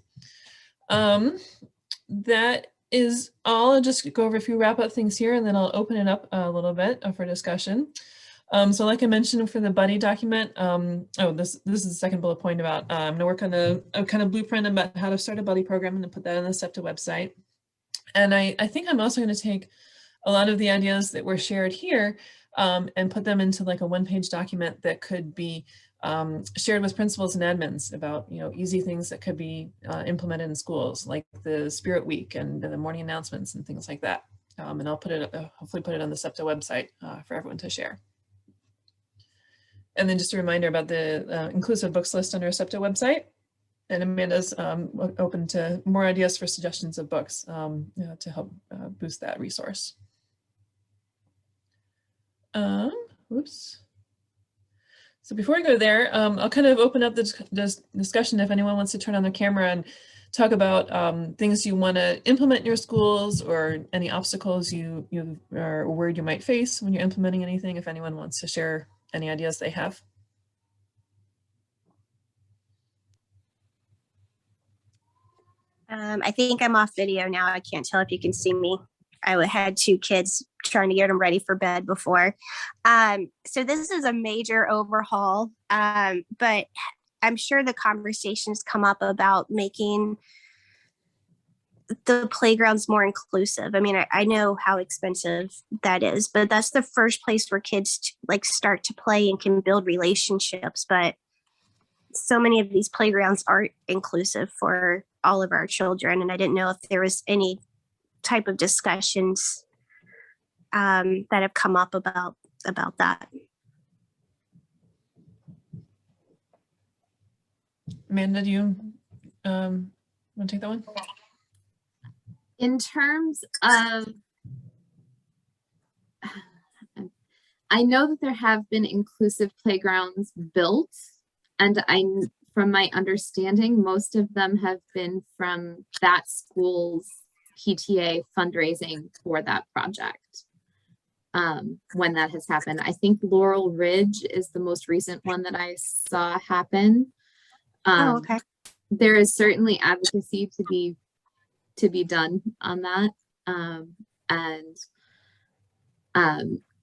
That is all. I'll just go over a few wrap up things here, and then I'll open it up a little bit for discussion. So like I mentioned for the buddy document, this is the second bullet point about, I'm gonna work on a kind of blueprint about how to start a buddy program and put that on the Septa website. And I think I'm also gonna take a lot of the ideas that were shared here and put them into like a one-page document that could be shared with principals and admins about, you know, easy things that could be implemented in schools, like the Spirit Week and the morning announcements and things like that. And I'll put it, hopefully put it on the Septa website for everyone to share. And then just a reminder about the inclusive books list on our Septa website. And Amanda's open to more ideas for suggestions of books you know, to help boost that resource. Oops. So before I go there, I'll kind of open up this discussion if anyone wants to turn on their camera and talk about things you want to implement in your schools or any obstacles you are worried you might face when you're implementing anything, if anyone wants to share any ideas they have. I think I'm off video now. I can't tell if you can see me. I had two kids trying to get them ready for bed before. So this is a major overhaul, but I'm sure the conversations come up about making the playgrounds more inclusive. I mean, I know how expensive that is, but that's the first place where kids like start to play and can build relationships. But so many of these playgrounds aren't inclusive for all of our children. And I didn't know if there was any type of discussions that have come up about that. Amanda, do you want to take that one? In terms of, I know that there have been inclusive playgrounds built, and from my understanding, most of them have been from that school's PTA fundraising for that project. When that has happened, I think Laurel Ridge is the most recent one that I saw happen. Oh, okay. There is certainly advocacy to be done on that.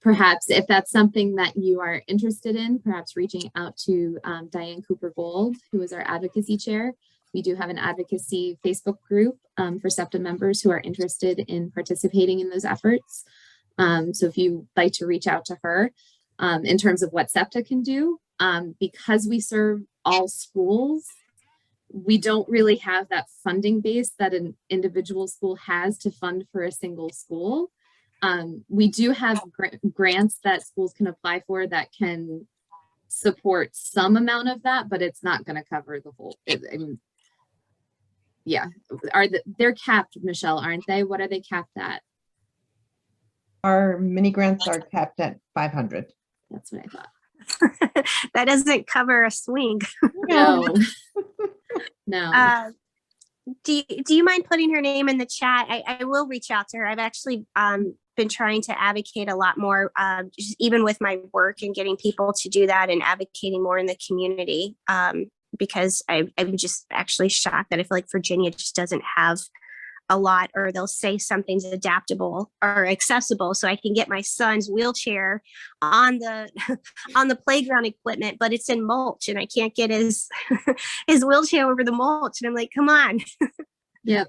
Perhaps if that's something that you are interested in, perhaps reaching out to Diane Cooper Gold, who is our advocacy chair. We do have an advocacy Facebook group for SEPTA members who are interested in participating in those efforts. So if you'd like to reach out to her in terms of what SEPTA can do, because we serve all schools, we don't really have that funding base that an individual school has to fund for a single school. We do have grants that schools can apply for that can support some amount of that, but it's not going to cover the whole. I mean, yeah, they're capped, Michelle, aren't they? What are they capped at? Our mini grants are capped at 500. That's what I thought. That doesn't cover a swing. No. No. Do you mind putting her name in the chat? I will reach out to her. I've actually been trying to advocate a lot more, just even with my work and getting people to do that and advocating more in the community, because I'm just actually shocked that I feel like Virginia just doesn't have a lot, or they'll say something's adaptable or accessible so I can get my son's wheelchair on the playground equipment, but it's in mulch and I can't get his his wheelchair over the mulch. And I'm like, come on. Yep.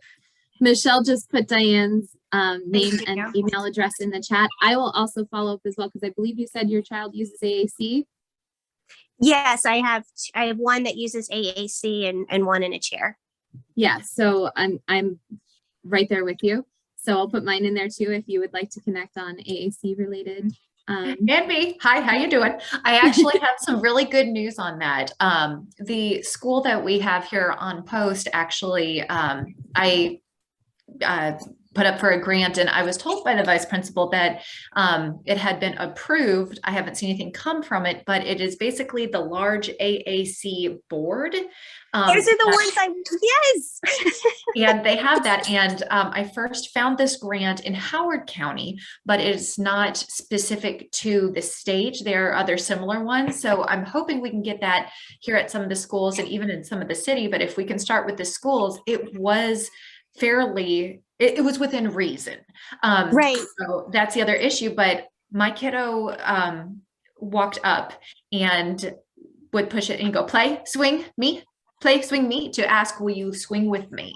Michelle just put Diane's name and email address in the chat. I will also follow up as well, because I believe you said your child uses AAC. Yes, I have one that uses AAC and one in a chair. Yeah, so I'm right there with you. So I'll put mine in there too if you would like to connect on AAC related. And me. Hi, how you doing? I actually have some really good news on that. The school that we have here on post, actually, I put up for a grant, and I was told by the vice principal that it had been approved. I haven't seen anything come from it, but it is basically the large AAC board. Those are the ones yes. And they have that. And I first found this grant in Howard County, but it's not specific to the state. There are other similar ones. So I'm hoping we can get that here at some of the schools and even in some of the city. But if we can start with the schools, it was fairly, it was within reason. Right. So that's the other issue. But my kiddo walked up and would push it and go, play, swing me, to ask, will you swing with me?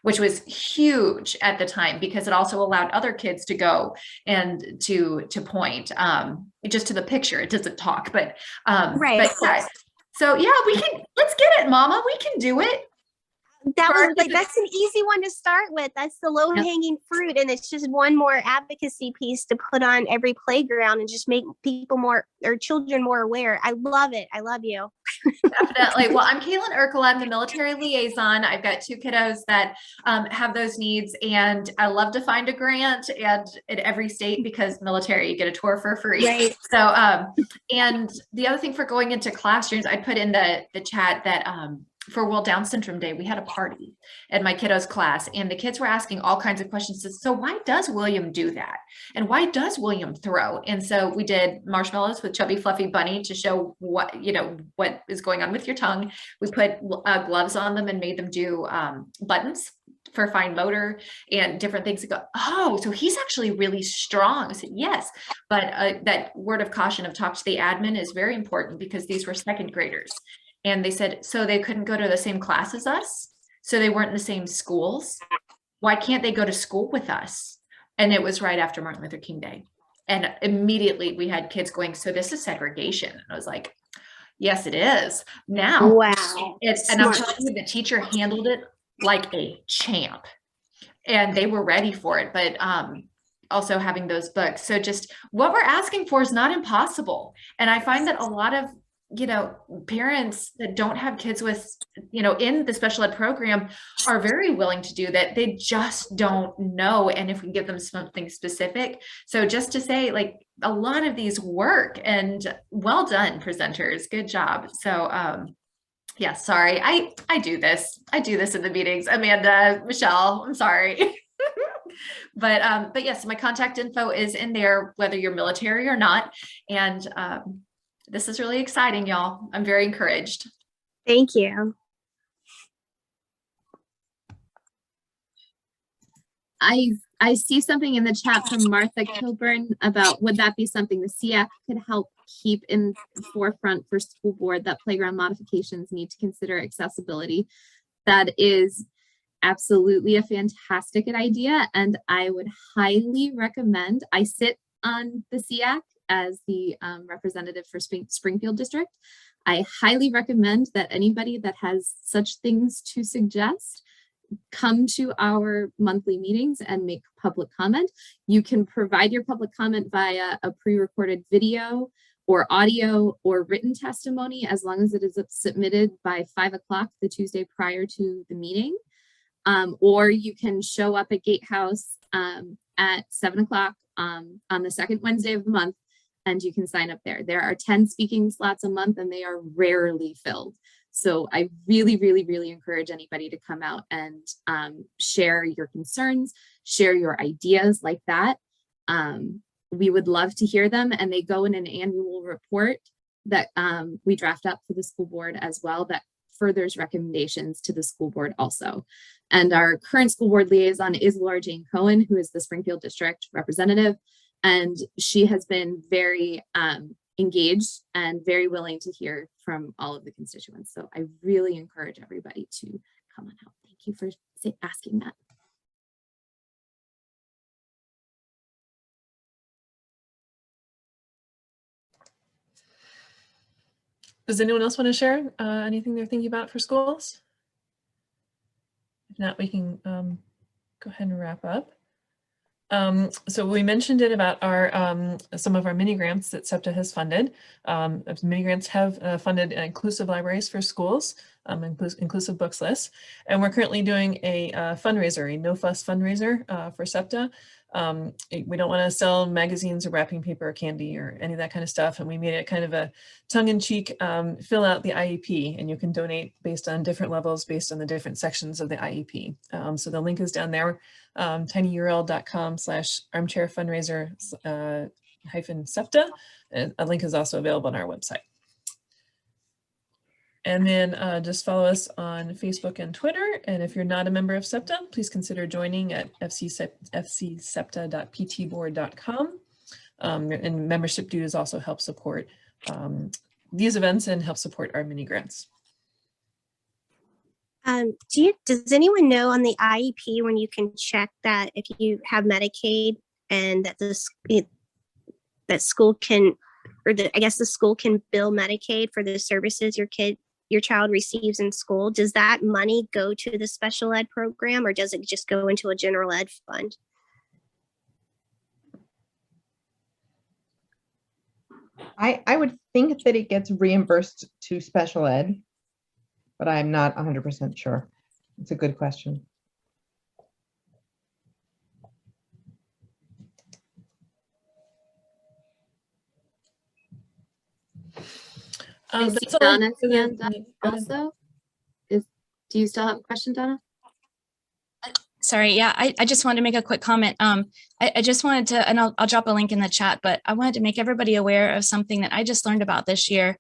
Which was huge at the time, because it also allowed other kids to go and to point just to the picture. It doesn't talk, but right. But yeah. So yeah, let's get it, mama. We can do it. That's an easy one to start with. That's the low hanging fruit. And it's just one more advocacy piece to put on every playground and just make people more, or children more aware. I love it. I love you. Definitely. Well, I'm Kaylin Urkel. I'm the military liaison. I've got 2 kiddos that have those needs, and I love to find a grant and in every state, because military, you get a tour for free. Right. So, and the other thing for going into classrooms, I put in the chat that for World Down Syndrome Day, we had a party at my kiddo's class, and the kids were asking all kinds of questions. So why does William do that? And why does William throw? And so we did marshmallows with Chubby Fluffy Bunny to show what is going on with your tongue. We put gloves on them and made them do buttons for fine motor and different things. That go, oh, so he's actually really strong. I said, yes. But that word of caution of talk to the admin is very important, because these were 2nd graders. And they said, so they couldn't go to the same class as us. So they weren't in the same schools. Why can't they go to school with us? And it was right after Martin Luther King Day. And immediately we had kids going, so this is segregation. And I was like, yes, it is. Now, wow. And I'm telling you, the teacher handled it like a champ, and they were ready for it. But also having those books. So just what we're asking for is not impossible. And I find that a lot of parents that don't have kids with, in the special ed program are very willing to do that. They just don't know. And if we give them something specific. So just to say, like, a lot of these work, and well done, presenters. Good job. So, yeah, sorry. I do this. I do this in the meetings. Amanda, Michelle, I'm sorry. But yes, my contact info is in there, whether you're military or not. And, this is really exciting, y'all. I'm very encouraged. Thank you. I see something in the chat from Martha Kilburn about, would that be something the SEAC could help keep in the forefront for school board, that playground modifications need to consider accessibility? That is absolutely a fantastic idea. And I would highly recommend, I sit on the SEAC as the representative for Springfield District. I highly recommend that anybody that has such things to suggest come to our monthly meetings and make public comment. You can provide your public comment via a pre-recorded video or audio or written testimony, as long as it is submitted by 5 o'clock the Tuesday prior to the meeting. Or you can show up at Gatehouse at 7 o'clock on the second Wednesday of the month, and you can sign up there. There are 10 speaking slots a month, and they are rarely filled. So I really, really, really encourage anybody to come out and share your concerns, share your ideas like that. We would love to hear them, and they go in an annual report that we draft up for the school board as well, that furthers recommendations to the school board also. And our current school board liaison is Laura Jane Cohen, who is the Springfield District representative. And she has been very engaged and very willing to hear from all of the constituents. So I really encourage everybody to come on out. Thank you for asking that. Does anyone else want to share anything they're thinking about for schools? If not, we can go ahead and wrap up. So we mentioned it about our some of our mini grants that Septa has funded. Mini grants have funded inclusive libraries for schools, inclusive books lists, and we're currently doing a fundraiser, a no fuss fundraiser for Septa. We don't want to sell magazines or wrapping paper or candy or any of that kind of stuff, and we made it kind of a tongue-in-cheek fill out the IEP, and you can donate based on different levels based on the different sections of the IEP. So the link is down there, tinyurl.com/armchairfundraiser -Septa. And a link is also available on our website. And then just follow us on Facebook and Twitter. And if you're not a member of Septa, please consider joining at fcsepta.ptboard.com. And membership dues also help support these events and help support our mini grants. Does anyone know on the IEP when you can check that if you have Medicaid and that that school can, or I guess the school can bill Medicaid for the services your child receives in school? Does that money go to the special ed program, or does it just go into a general ed fund? I would think that it gets reimbursed to special ed, but I'm not 100% sure. It's a good question. I see That's all Donna's for the- hand up go ahead. also. Do you still have a question, Donna? Sorry, yeah, I just wanted to make a quick comment. I just wanted to, and I'll drop a link in the chat, but I wanted to make everybody aware of something that I just learned about this year.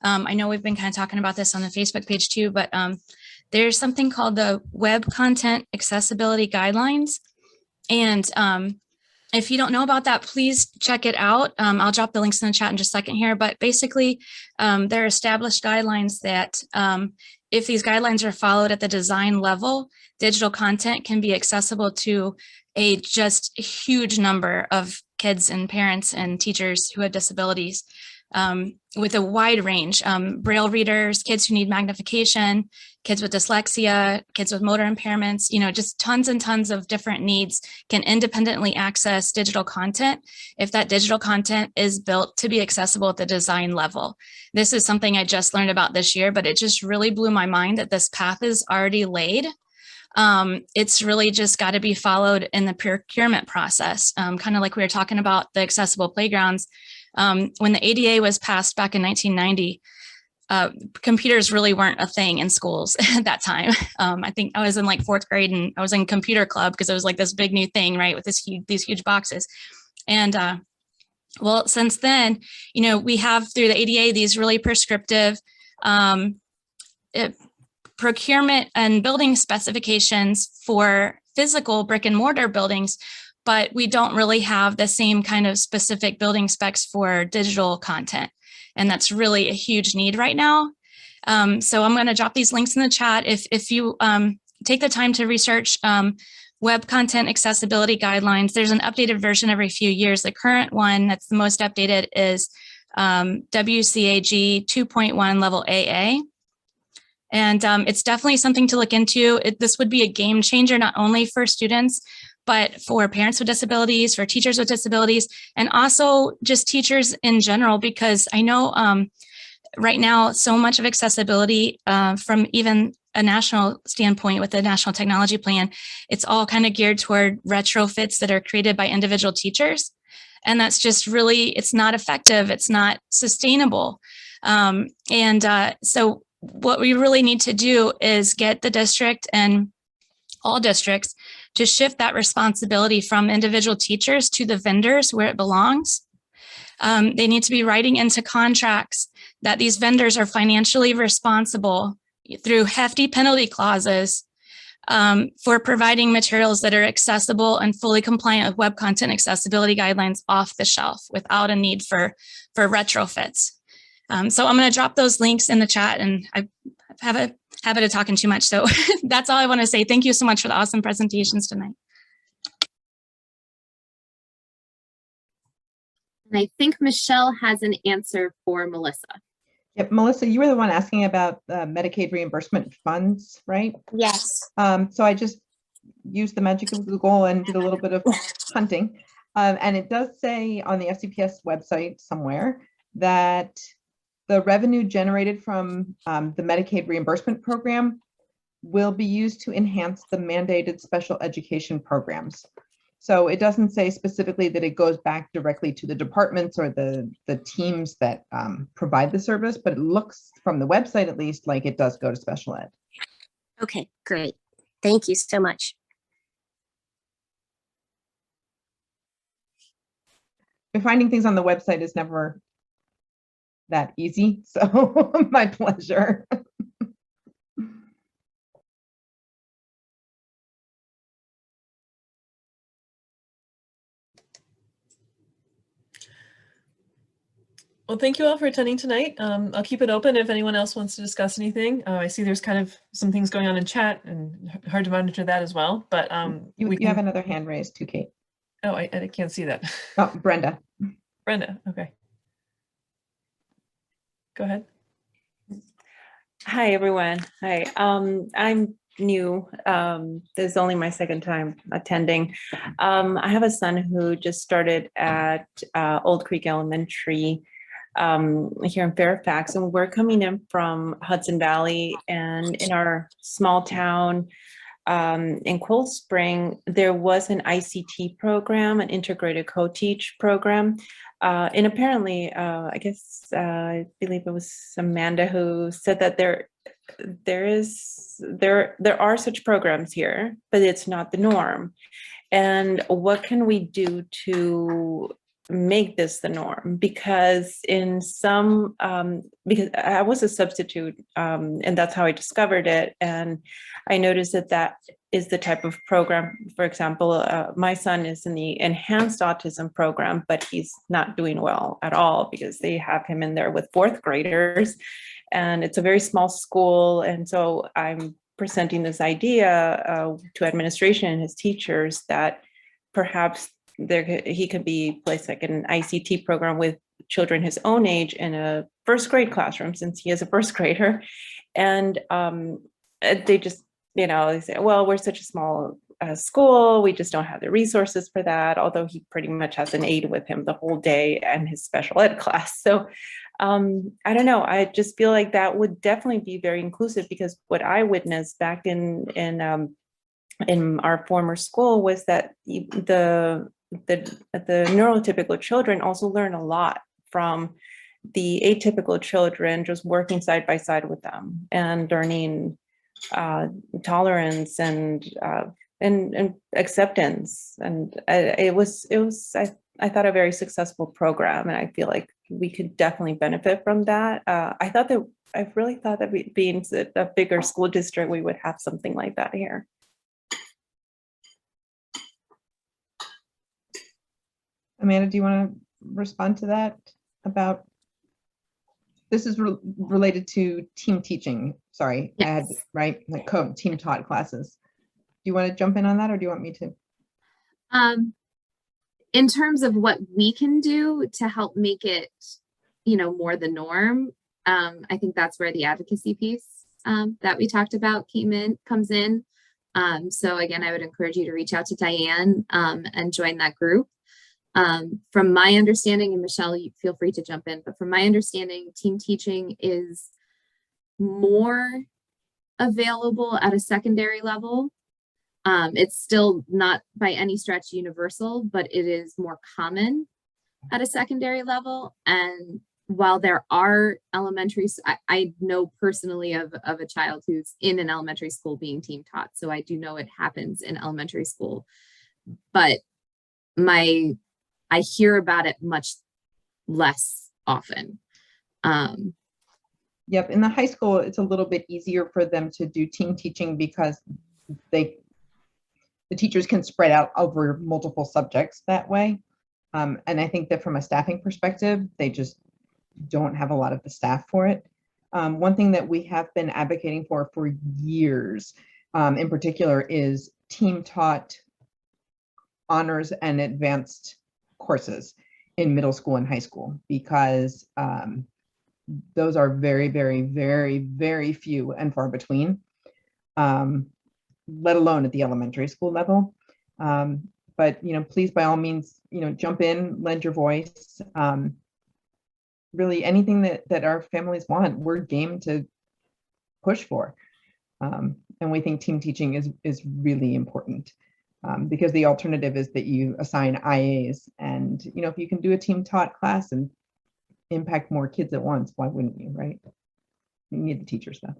I know we've been kind of talking about this on the Facebook page too, but there's something called the Web Content Accessibility Guidelines. And if you don't know about that, please check it out. I'll drop the links in the chat in just a second here, but basically there are established guidelines that if these guidelines are followed at the design level, digital content can be accessible to a just huge number of kids and parents and teachers who have disabilities with a wide range, Braille readers, kids who need magnification, kids with dyslexia, kids with motor impairments, you know, just tons and tons of different needs can independently access digital content if that digital content is built to be accessible at the design level. This is something I just learned about this year, but it just really blew my mind that this path is already laid. It's really just got to be followed in the procurement process, kind of like we were talking about the accessible playgrounds. When the ADA was passed back in 1990, computers really weren't a thing in schools at that time. I think I was in like 4th grade and I was in computer club because it was like this big new thing, right, with these huge boxes. And well, since then, you know, we have through the ADA these really prescriptive procurement and building specifications for physical brick and mortar buildings, but we don't really have the same kind of specific building specs for digital content. And that's really a huge need right now. So I'm going to drop these links in the chat. If you take the time to research web content accessibility guidelines, there's an updated version every few years. The current one that's the most updated is WCAG 2.1 level AA. And it's definitely something to look into. This would be a game changer, not only for students, but for parents with disabilities, for teachers with disabilities, and also just teachers in general, because I know right now, so much of accessibility from even a national standpoint with the National Technology Plan, it's all kind of geared toward retrofits that are created by individual teachers. And that's just really, it's not effective. It's not sustainable. So what we really need to do is get the district and all districts to shift that responsibility from individual teachers to the vendors where it belongs. They need to be writing into contracts that these vendors are financially responsible through hefty penalty clauses for providing materials that are accessible and fully compliant with web content accessibility guidelines off the shelf without a need for retrofits. So I'm going to drop those links in the chat, and I have a habit of talking too much. So that's all I want to say. Thank you so much for the awesome presentations tonight. And I think Michelle has an answer for Melissa. Yep, Melissa, you were the one asking about Medicaid reimbursement funds, right? Yes. So I just used the magic of Google and did a little bit of hunting. And it does say on the FCPS website somewhere that the revenue generated from the Medicaid reimbursement program will be used to enhance the mandated special education programs. So it doesn't say specifically that it goes back directly to the departments or the teams that provide the service, but it looks from the website at least like it does go to special ed. Okay, great. Thank you so much. And finding things on the website is never that easy, so my pleasure. Well, thank you all for attending tonight. I'll keep it open if anyone else wants to discuss anything. I see there's kind of some things going on in chat and hard to monitor that as well, but you have another hand raised too, Kate. Oh, I can't see that. Oh, Brenda. Brenda, okay. Go ahead. Hi, everyone. Hi, I'm new. This is only my second time attending. I have a son who just started at Old Creek Elementary here in Fairfax, and we're coming in from Hudson Valley, and in our small town in Cold Spring, there was an ICT program, an integrated co-teach program. And apparently, I guess, I believe it was Amanda who said that there are such programs here, but it's not the norm. And what can we do to make this the norm? Because in some, because I was a substitute, and that's how I discovered it. And I noticed that that is the type of program. For example, my son is in the enhanced autism program, but he's not doing well at all because they have him in there with fourth graders, and it's a very small school. And so I'm presenting this idea to administration and his teachers that perhaps he could be placed like in an ICT program with children his own age in a first grade classroom, since he is a first grader. And they just, they say, well, we're such a small school, we just don't have the resources for that, although he pretty much has an aide with him the whole day and his special ed class. So I don't know, I just feel like that would definitely be very inclusive, because what I witnessed back in our former school was that the neurotypical children also learn a lot from the atypical children, just working side by side with them and learning tolerance and acceptance. And it was I thought a very successful program, and I feel like we could definitely benefit from that. I really thought that being a bigger school district, we would have something like that here. Amanda, do you want to respond to that? About this is related to team teaching. Sorry, yes. I had right, like team taught classes. Do you want to jump in on that, or do you want me to? In terms of what we can do to help make it, more the norm, I think that's where the advocacy piece that we talked about comes in. So again, I would encourage you to reach out to Diane and join that group. From my understanding, and Michelle, you feel free to jump in, but from my understanding, team teaching is more available at a secondary level. It's still not by any stretch universal, but it is more common at a secondary level. And while there are I know personally of a child who's in an elementary school being team taught. So I do know it happens in elementary school, but I hear about it much less often. Yep, in the high school, it's a little bit easier for them to do team teaching because the teachers can spread out over multiple subjects that way. And I think that from a staffing perspective, they just don't have a lot of the staff for it. One thing that we have been advocating for years, in particular, is team taught honors and advanced courses in middle school and high school, because those are very, very, very, very few and far between, let alone at the elementary school level. But, please, by all means, jump in, lend your voice. Really anything that our families want, we're game to push for. And we think team teaching is really important, because the alternative is that you assign IAs, and, if you can do a team taught class and impact more kids at once, why wouldn't you, right? You need the teachers though.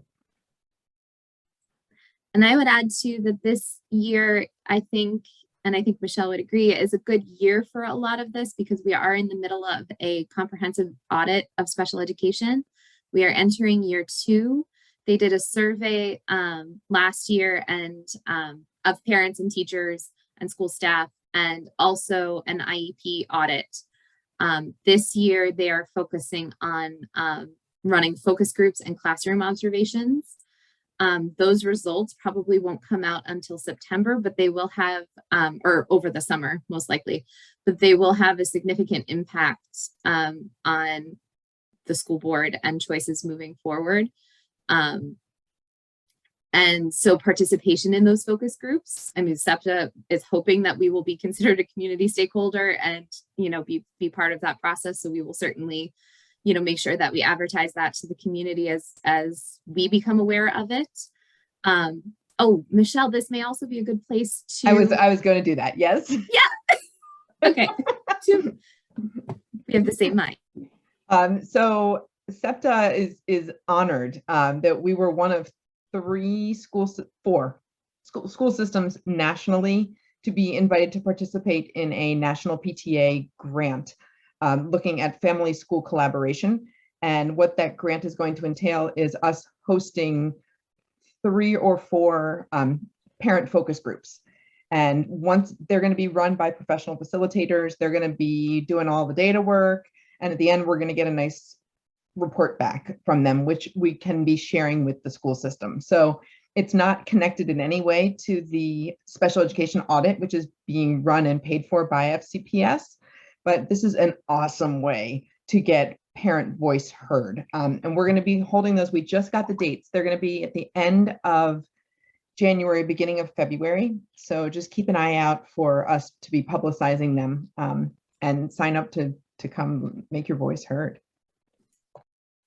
And I would add too that this year, I think Michelle would agree, is a good year for a lot of this, because we are in the middle of a comprehensive audit of special education. We are entering year 2. They did a survey last year and of parents and teachers and school staff, and also an IEP audit. This year, they are focusing on running focus groups and classroom observations. Those results probably won't come out until September, but they will have, or over the summer, most likely, but they will have a significant impact on the school board and choices moving forward. And so participation in those focus groups, Septa is hoping that we will be considered a community stakeholder and, be part of that process. So we will certainly, make sure that we advertise that to the community as we become aware of it. Oh, Michelle, this may also be a good place to. I was going to do that. Yes. Yeah. Okay. We have the same mind. So Septa is honored that we were one of 4 school systems nationally to be invited to participate in a national PTA grant looking at family school collaboration. And what that grant is going to entail is us hosting 3 or 4 parent focus groups. And once they're going to be run by professional facilitators, they're going to be doing all the data work. And at the end, we're going to get a nice report back from them, which we can be sharing with the school system. So it's not connected in any way to the special education audit, which is being run and paid for by FCPS. But this is an awesome way to get parent voice heard. And we're going to be holding those. We just got the dates. They're going to be at the end of January, beginning of February. So just keep an eye out for us to be publicizing them, and sign up to come make your voice heard.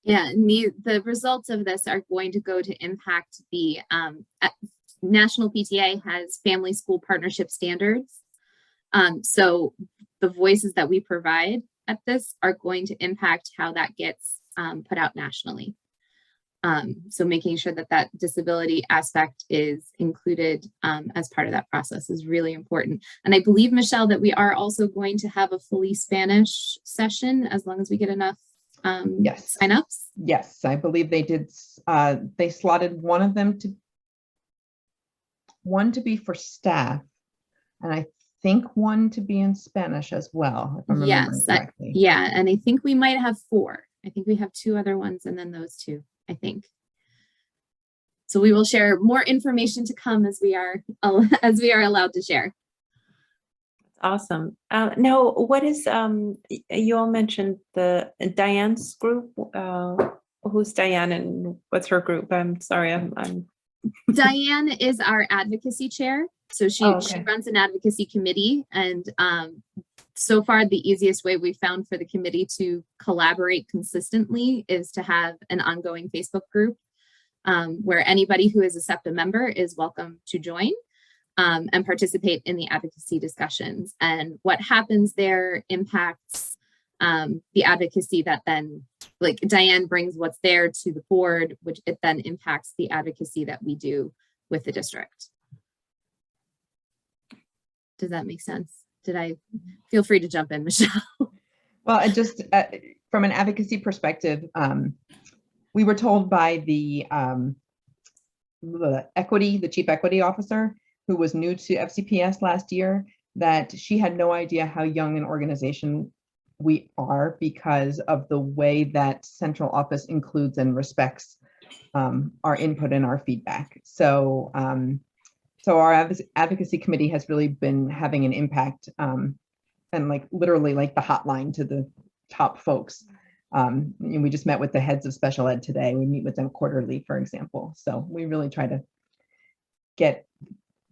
Yeah, and the results of this are going to go to impact the National PTA has family school partnership standards. So the voices that we provide at this are going to impact how that gets put out nationally. So making sure that disability aspect is included as part of that process is really important. And I believe, Michelle, that we are also going to have a fully Spanish session as long as we get enough Yes. signups. Yes, I believe they did. They slotted one of them to be for staff, and I think one to be in Spanish as well, if I'm remembering correctly. Yeah, and I think we might have 4. I think we have 2 other ones, and then those 2, I think. So we will share more information to come as we are allowed to share. That's Awesome. Now, what is, you all mentioned the Diane's group. Who's Diane and what's her group? I'm sorry, I'm Diane is our advocacy chair. So she runs an advocacy committee, and so far the easiest way we found for the committee to collaborate consistently is to have an ongoing Facebook group where anybody who is a SEPTA member is welcome to join and participate in the advocacy discussions. And what happens there impacts the advocacy that then, like Diane brings what's there to the board, which it then impacts the advocacy that we do with the district. Does that make sense? Did I feel free to jump in, Michelle? Well, I just from an advocacy perspective, we were told by the chief equity officer, who was new to FCPS last year, that she had no idea how young an organization we are because of the way that central office includes and respects our input and our feedback. So so our advocacy committee has really been having an impact, and like literally like the hotline to the top folks. And we just met with the heads of special ed today. We meet with them quarterly, for example. So we really try to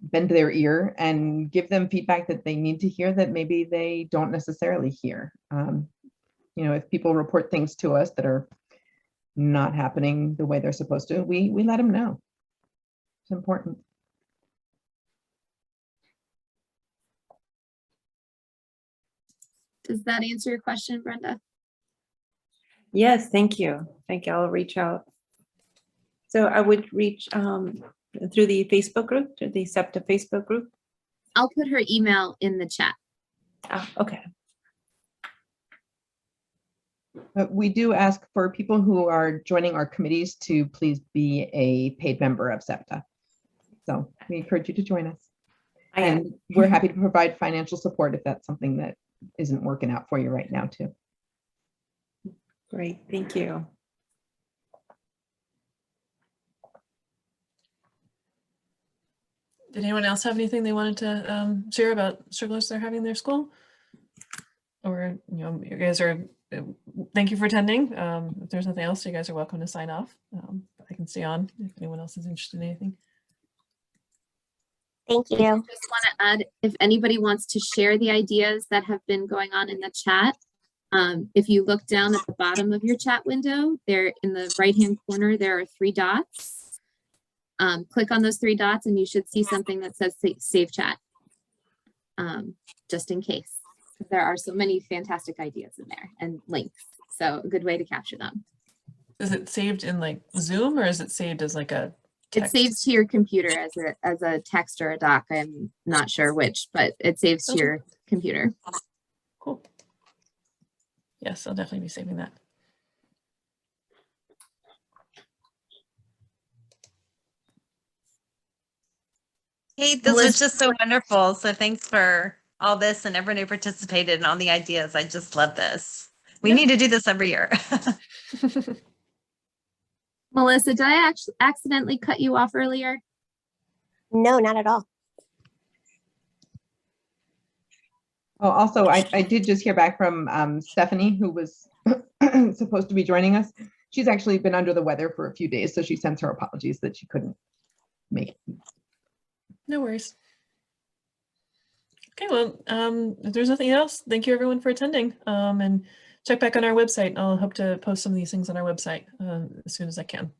bend their ear and give them feedback that they need to hear that maybe they don't necessarily hear. You know, if people report things to us that are not happening the way they're supposed to, we let them know. It's important. Does that answer your question, Brenda? Yes, thank you. Thank you. I'll reach out. So I would reach through the Facebook group, to the SEPTA Facebook group. I'll put her email in the chat. Okay. But we do ask for people who are joining our committees to please be a paid member of SEPTA. So we encourage you to join us. And we're happy to provide financial support if that's something that isn't working out for you right now too. Great, thank you. Did anyone else have anything they wanted to share about struggles they're having in their school? Or, you know, you guys are, thank you for attending. If there's nothing else, you guys are welcome to sign off. I can stay on if anyone else is interested in anything. Thank you. I just want to add, if anybody wants to share the ideas that have been going on in the chat, if you look down at the bottom of your chat window, there in the right-hand corner, there are 3 dots. Click on those 3 dots and you should see something that says save chat, just in case. There are so many fantastic ideas in there and links. So a good way to capture them. Is it saved in like Zoom or is it saved as like a text? It saves to your computer as a text or a doc. I'm not sure which, but it saves to your computer. Cool. Yes, I'll definitely be saving that. Hey, this was just so wonderful. So thanks for all this and everyone who participated and all the ideas. I just love this. We need to do this every year. Melissa, did I accidentally cut you off earlier? No, not at all. Oh, also, I did just hear back from Stephanie, who was supposed to be joining us. She's actually been under the weather for a few days, so she sends her apologies that she couldn't make it. No worries. Okay, well, if there's nothing else, thank you everyone for attending, and check back on our website. I'll hope to post some of these things on our website as soon as I can.